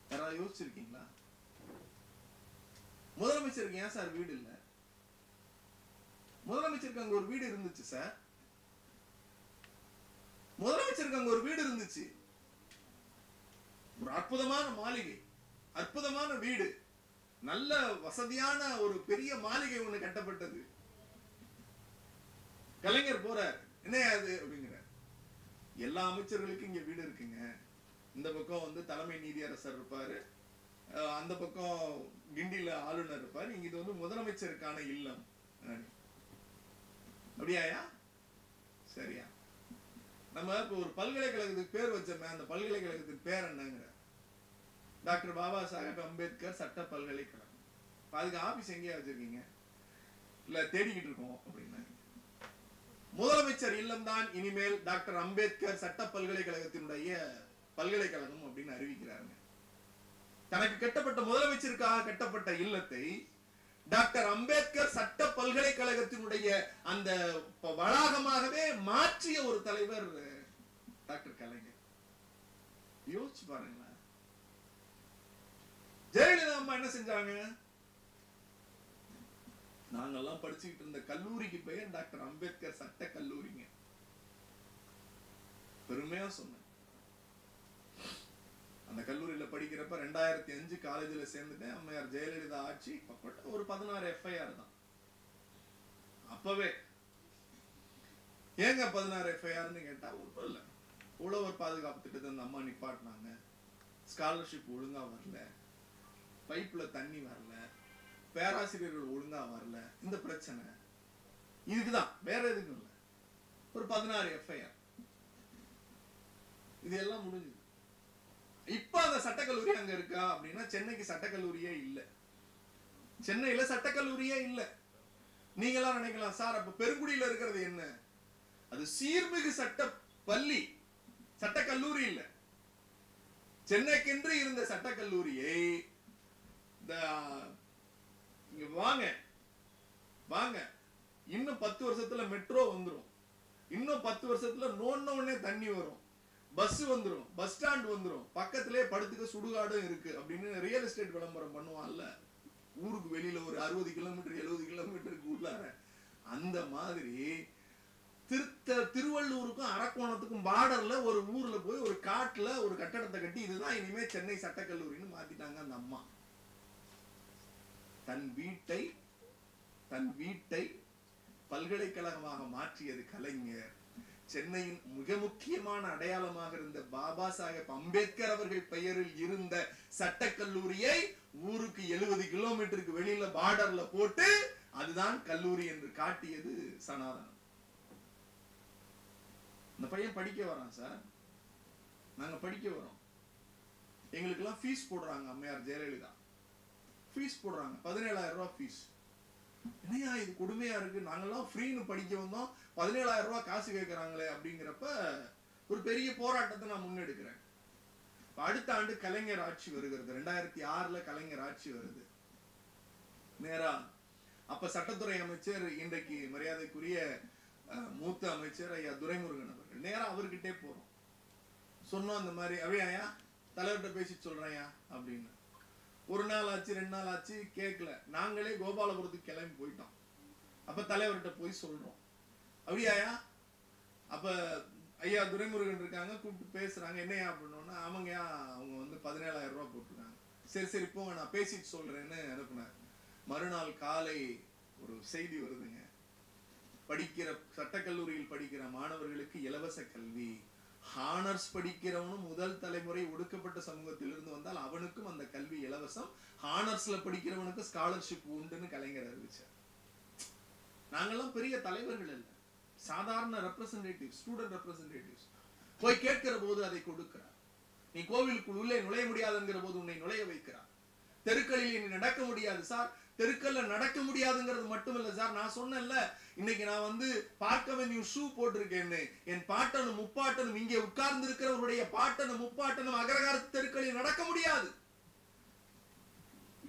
யாராவது யோசிச்சிருக்கீங்களா? முதலமைச்சருக்கு ஏன் சார் வீடு இல்ல? முதலமைச்சருக்கு அங்க ஒரு வீடு இருந்துச்சு சார். முதலமைச்சருக்கு அங்க ஒரு வீடு இருந்துச்சு. ஒரு அற்புதமான மாளிகை, அற்புதமான வீடு, நல்ல வசதியான ஒரு பெரிய மாளிகை ஒண்ணு கட்டப்பட்டது. கலைஞர் போறார், என்ன அது அப்படிங்கிற. எல்லா அமைச்சர்களுக்கும் இங்க வீடு இருக்குங்க. இந்த பக்கம் வந்து தலைமை நீதியரசர் இருப்பாரு, அந்த பக்கம் கிண்டில ஆளுநர் இருப்பாரு, இங்க இது வந்து முதலமைச்சருக்கான இல்லம். அப்படியாயா? சரியா? நம்ம இப்ப ஒரு பல்கலைக்கழகத்துக்கு பேர் வச்சோமே, அந்த பல்கலைக்கழகத்துக்கு பேர் என்னங்கிற? டாக்டர் பாபா சாஹேப் அம்பேத்கர் சட்ட பல்கலைக்கழகம். அதுக்கு ஆபீஸ் எங்கேயா வச்சிருக்கீங்க? இல்ல தேடிக்கிட்டு இருக்கோம் அப்படின்னா. முதலமைச்சர் இல்லம் தான் இனிமேல் டாக்டர் அம்பேத்கர் சட்ட பல்கலைக்கழகத்தினுடைய பல்கலைக்கழகம் அப்படின்னு அறிவிக்கிறாங்க. தனக்கு கட்டப்பட்ட, முதலமைச்சருக்காக கட்டப்பட்ட இல்லத்தை டாக்டர் அம்பேத்கர் சட்ட பல்கலைக்கழகத்தினுடைய அந்த வளாகமாகவே மாற்றிய ஒரு தலைவர் டாக்டர் கலைஞர். யோசிச்சு பாருங்களேன். ஜெயலலிதா அம்மா என்ன செஞ்சாங்க? நாங்கெல்லாம் படிச்சுக்கிட்டு இருந்த கல்லூரிக்கு பெயர் டாக்டர் அம்பேத்கர் சட்ட கல்லூரிங்க. பெருமையா சொன்னேன். அந்த கல்லூரியில படிக்கிறப்ப 2005 காலேஜில் சேர்ந்துட்டேன். அம்மையார் ஜெயலலிதா ஆட்சி ஒரு 16 எஃப்ஐஆர் தான் அப்பவே. ஏங்க 16 எஃப்ஐஆர்னு கேட்டா ஒன்றும் இல்லை. உழவர் பாதுகாப்பு திட்டத்தை அந்த அம்மா நிப்பாட்டினாங்க. ஸ்காலர்ஷிப் ஒழுங்கா வரல, பைப்ல தண்ணி வரல, பேராசிரியர்கள் ஒழுங்கா வரல, இந்த பிரச்சனை. இதுக்குதான், வேற எதுக்கும் இல்லை. ஒரு 16 எஃப்ஐஆர். இது எல்லாம் முடிஞ்சது. இப்ப அந்த சட்டக்கல்லூரி அங்க இருக்கா அப்படின்னா, சென்னைக்கு சட்டக்கல்லூரியே இல்ல. சென்னையில சட்டக்கல்லூரியே இல்ல. நீங்க எல்லாம் நினைக்கலாம், சார் அப்ப பெருங்குடியில இருக்கிறது என்ன? அது சீர்மிகு சட்ட பள்ளி, சட்டக்கல்லூரி இல்ல. சென்னைக்கென்று இருந்த சட்டக்கல்லூரியை இங்க வாங்க வாங்க, இன்னும் 10 வருஷத்துல மெட்ரோ வந்துரும், இன்னும் 10 வருஷத்துல நோன்னே தண்ணி வரும், பஸ் வந்துரும், பஸ் ஸ்டாண்ட் வந்துரும், பக்கத்திலே படுத்துக்க சுடுகாடும் இருக்கு அப்படின்னு ரியல் எஸ்டேட் விளம்பரம் பண்ணுவான்ல, ஊருக்கு வெளியில ஒரு 60 கிலோமீட்டர் 70 கிலோமீட்டருக்கு உள்ளார. அந்த மாதிரி திருவள்ளூருக்கும் அரக்கோணத்துக்கும் பார்டர்ல ஒரு ஊர்ல போய் ஒரு காட்டுல ஒரு கட்டடத்தை கட்டி இதுதான் இனிமே சென்னை சட்டக்கல்லூரின்னு மாத்திட்டாங்க அந்த அம்மா. தன் வீட்டை பல்கலைக்கழகமாக மாற்றியது கலைஞர். சென்னையின் மிக முக்கியமான அடையாளமாக இருந்த பாபா சாஹேப் அம்பேத்கர் அவர்கள் பெயரில் இருந்த சட்டக்கல்லூரியை ஊருக்கு 70 கிலோமீட்டருக்கு வெளியில பார்டர்ல போட்டு அதுதான் கல்லூரி என்று காட்டியது சனாதனம். இந்த பையன் படிக்க வரான் சார், நாங்க படிக்க வரோம், எங்களுக்கு எல்லாம் ஃபீஸ் போடுறாங்க. அம்மையார் ஜெயலலிதா ஃபீஸ் போடுறாங்க, 17,000 ரூபாய் ஃபீஸ். என்னையா இது கொடுமையா இருக்கு, நாங்கெல்லாம் ஃப்ரீன்னு படிக்க வந்தோம், 17,000 ரூபாய் காசு கேட்கறாங்களே அப்படிங்கிறப்ப ஒரு பெரிய போராட்டத்தை நான் முன்னெடுக்கிறேன். அடுத்த ஆண்டு கலைஞர் ஆட்சி வருகிறது, 2006 கலைஞர் ஆட்சி வருது. நேரா அப்ப சட்டத்துறை அமைச்சர், இன்றைக்கு மரியாதைக்குரிய மூத்த அமைச்சர் ஐயா துரைமுருகன் அவர்கள், நேரா அவர்கிட்டே போறோம். சொன்னோம் இந்த மாதிரி, அப்படியா தலைவர்கிட்ட பேசிட்டு சொல்றேன்யா அப்படின்னு. ஒரு நாள் ஆச்சு, 2 நாள் ஆச்சு, கேட்கல. நாங்களே கோபாலபுரத்துக்கு கிளம்பி போயிட்டோம். அப்ப தலைவர்கிட்ட போய் சொல்றோம், அப்படியாயா? அப்ப ஐயா துரைமுருகன் இருக்காங்க, கூப்பிட்டு பேசுறாங்க. என்னையா அப்படின்னா, ஆமாங்கயா அவங்க வந்து 17,000 ரூபாய் போட்டுருக்காங்க. சரி சரி போங்க நான் பேசிட்டு சொல்றேன்னு அனுப்புனார். மறுநாள் காலை ஒரு செய்தி வருதுங்க, படிக்கிற சட்டக்கல்லூரியில் படிக்கிற மாணவர்களுக்கு இலவச கல்வி. ஹானர்ஸ் படிக்கிறவனும் முதல் தலைமுறை ஒடுக்கப்பட்ட சமூகத்திலிருந்து வந்தால் அவனுக்கும் அந்த கல்வி இலவசம். ஹானர்ஸ்ல படிக்கிறவனுக்கு ஸ்காலர்ஷிப் உண்டுன்னு கலைஞர் அறிவிச்சார். நாங்கெல்லாம் பெரிய தலைவர்கள் இல்ல, சாதாரண ரெப்ரசன்டேட்டிவ், ஸ்டூடெண்ட் ரெப்ரசன்டேட்டிவ்ஸ். போய் கேட்கிற போது அதை கொடுக்கிறார். நீ கோவிலுக்குள் உள்ளே நுழைய முடியாதுங்கிற போது உன்னை நுழைய வைக்கிறார். தெருக்களில் நீ நடக்க முடியாது சார், தெருக்கல்ல நடக்க முடியாதுங்கிறது மட்டுமல்ல சார், நான் சொன்னேன்ல இன்னைக்கு நான் வந்து பார்க்கவென்யூ ஷூ போட்டிருக்கேன்னு, என் பாட்டனும் முப்பாட்டனும் இங்கே உட்கார்ந்து இருக்கிறவருடைய பாட்டனும் முப்பாட்டனும் அகரகாரத்து தெருக்களில் நடக்க முடியாது.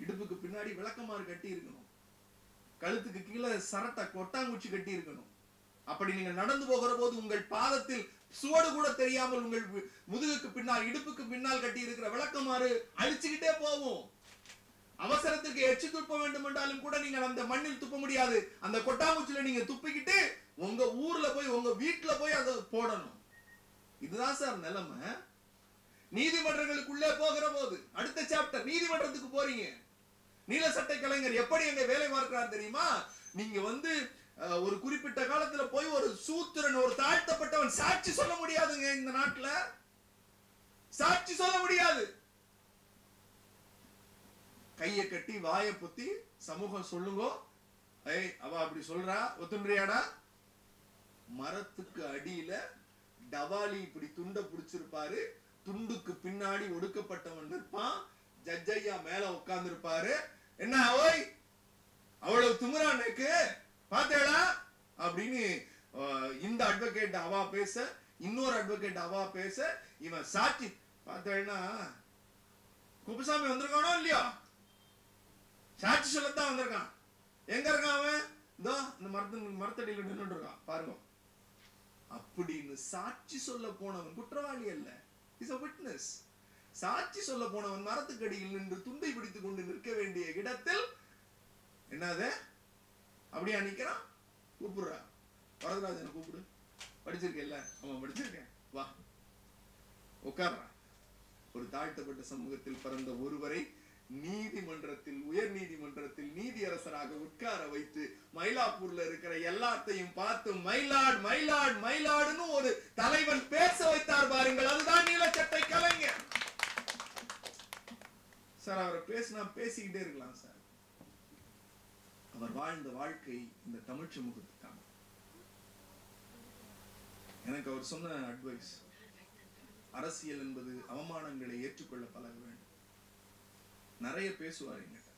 இடுப்புக்கு பின்னாடி விளக்கமாறு கட்டி இருக்கணும், கழுத்துக்கு கீழே சரட்டை கொட்டாங்குச்சி கட்டி இருக்கணும். அப்படி நீங்க நடந்து போகிற போது உங்கள் பாதத்தில் சுவடு கூட தெரியாமல் உங்கள் முதுகுக்கு பின்னால் இடுப்புக்கு பின்னால் கட்டி இருக்கிற விளக்கமாறு அழிச்சுக்கிட்டே போவோம். அவசரத்துக்கு எச்சு துப்ப வேண்டும் என்றாலும் கூட நீங்க அந்த மண்ணில் துப்ப முடியாது. அந்த கொட்டாங்குச்சியில நீங்க துப்பிக்கிட்டு உங்க ஊர்ல போய் உங்க வீட்டுல போய் அதை போடணும். இதுதான் சார் நிலைமை. நீதிமன்றங்களுக்குள்ளே போகிற போது அடுத்த சாப்டர், நீதிமன்றத்துக்கு போறீங்க. நீல சட்டை கலைஞர் எப்படி அங்க வேலை பார்க்கிறார் தெரியுமா? நீங்க வந்து ஒரு குறிப்பிட்ட காலத்துல போய் ஒரு சூத்திரன், ஒரு தாழ்த்தப்பட்டவன் சாட்சி சொல்ல முடியாதுங்க. இந்த நாட்டுல சாட்சி சொல்ல முடியாது. கைய கட்டி வாய பொத்தி சமூகம் சொல்லுங்க, ஏய் அவ அப்படி சொல்றா ஒத்துன்றியாடா? மரத்துக்கு அடியில டவாலி இப்படி துண்டை பிடிச்சிருப்பாரு, துண்டுக்கு பின்னாடி ஒடுக்கப்பட்டவன் இருப்பான், ஜட்ஜையா மேல உட்கார்ந்து இருப்பாரு. என்ன ஓய் அவ்வளவு திமிரானுக்கு பாத்தேடா அப்படின்னு இந்த அட்வொகேட் அவா பேச, இன்னொரு அட்வொகேட் அவா பேச, இவன் சாட்சி பார்த்தேன்னா குப்புசாமி வந்திருக்கானோ இல்லையா? சாட்சி சொல்லத்தான் வந்திருக்கான். எங்க இருக்கான் அவன்? இதோ இந்த மரத்தடியில் நின்று இருக்கான் பாருங்க அப்படின்னு சாட்சி சொல்ல போனவன் குற்றவாளி அல்ல, இஸ் a witness. சாட்சி சொல்ல போனவன் மரத்துக்கடியில் நின்று துண்டை பிடித்துக் கொண்டு நிற்க வேண்டிய இடத்தில் என்னது அப்படியா நிக்கிறான்? கூப்பிடுறா, வரதராஜனை கூப்பிடு, படிச்சிருக்கேன்ல? ஆமா படிச்சிருக்கேன், வா உட்கார்றா. ஒரு தாழ்த்தப்பட்ட சமூகத்தில் பிறந்த ஒருவரை நீதிமன்றத்தில், உயர் நீதிமன்றத்தில் நீதியரசராக உட்கார வைத்து மயிலாப்பூர்ல இருக்கிற எல்லாத்தையும் பார்த்து மயிலாட் மயிலாட் மயிலாடுன்னு ஒரு தலைவன் பேச வைத்தார் பாருங்கள். அதுதான் நீலச்சட்டை கலைஞர் சார். அவரை பேசினா பேசிக்கிட்டே இருக்கலாம் சார். அவர் வாழ்ந்த வாழ்க்கை இந்த தமிழ் சமூகத்துக்கான. எனக்கு அவர் சொன்ன அட்வைஸ், அரசியல் என்பது அவமானங்களை ஏற்றுக்கொள்ள பழக வேண்டும். நிறைய பேசுவார் என்கிட்ட.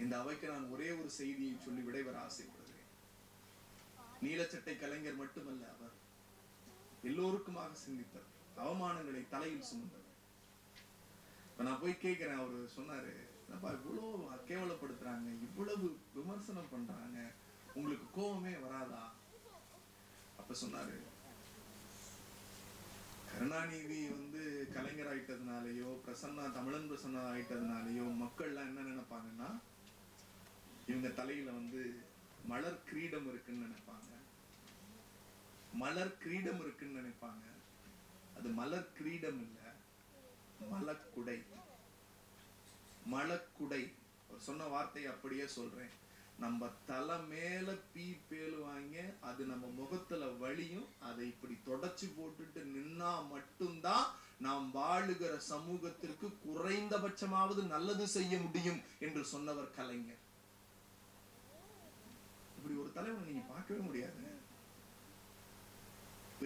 இந்த அவைக்கு நான் ஒரே ஒரு செய்தியை சொல்லி விடைபெற ஆசைப்படுகிறேன். நீலச்சட்டை கலைஞர் மட்டுமல்ல, அவர் எல்லோருக்குமாக சிந்தித்தார், அவமானங்களை தலையில் சுமந்தார். இப்ப நான் போய் கேட்கிறேன், அவரு சொன்னாரு, இவ்வளவு கேவலப்படுத்துறாங்க, இவ்வளவு விமர்சனம் பண்றாங்க, உங்களுக்கு கோபமே வராதா? அப்ப சொன்னாரு, கருணாநிதி வந்து கலைஞர் ஆயிட்டதுனாலயோ, பிரசன்னா தமிழன் பிரசன்னா ஆயிட்டதுனாலயோ மக்கள் எல்லாம் என்ன நினைப்பாங்கன்னா, இவங்க தலையில வந்து மலர் கிரீடம் இருக்குன்னு நினைப்பாங்க, மலர் கிரீடம் இருக்குன்னு நினைப்பாங்க. அது மலர் கிரீடம் இல்ல, மலக்குடை. மலக்குடை. சொன்ன வார்த்தையை அப்படியே சொல்றேன். நம்ம தலை மேல பீ பேலுவாங்க, அது நம்ம முகத்துல வலியும், அதை இப்படி தொடச்சு போட்டுட்டு நின்னா மட்டும்தான் நாம் வாழுகிற சமூகத்திற்கு குறைந்தபட்சமாவது நல்லது செய்ய முடியும் என்று சொன்னவர் கலைஞர். இப்படி ஒரு தலைவனை நீங்க பார்க்கவே முடியாது.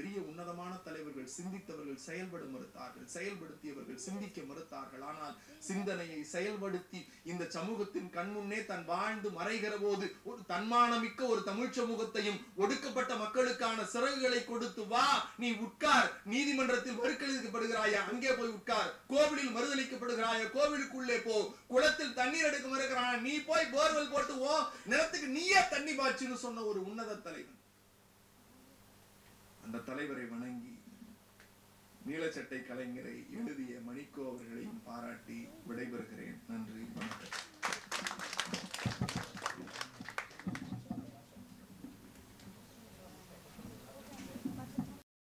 பெரிய உன்னதமான தலைவர்கள், சிந்தித்தவர்கள் செயல்பட மறுத்தார்கள், செயல்படுத்தியவர்கள் சிந்திக்க மறுத்தார்கள். ஆனால் சிந்தனையை செயல்படுத்தி இந்த சமூகத்தின் கண்முன்னே தன் வாழ்ந்து மறைகிற போது ஒரு தன்மானமிக்க ஒரு தமிழ் சமூகத்தையும் ஒடுக்கப்பட்ட மக்களுக்கான சிறகுகளை கொடுத்து, வா நீ உட்கார், நீதிமன்றத்தில் மறுக்கெழுதிக்கப்படுகிறாயா அங்கே போய் உட்கார், கோவிலில் மறுதளிக்கப்படுகிறாயா கோவிலுக்குள்ளே போ, குளத்தில் தண்ணீர் எடுக்க மறுக்கிறாயா நீ போய் போர்வெல் போட்டு நிலத்துக்கு நீயே தண்ணி பாய்ச்சுன்னு சொன்ன ஒரு உன்னத தலைவன். அந்த தலைவரை வணங்கி நீலச்சட்டை கலைஞரை எழுதிய மணிக்கோ அவர்களையும் பாராட்டி விடைபெறுகிறேன். நன்றி, வணக்கம்.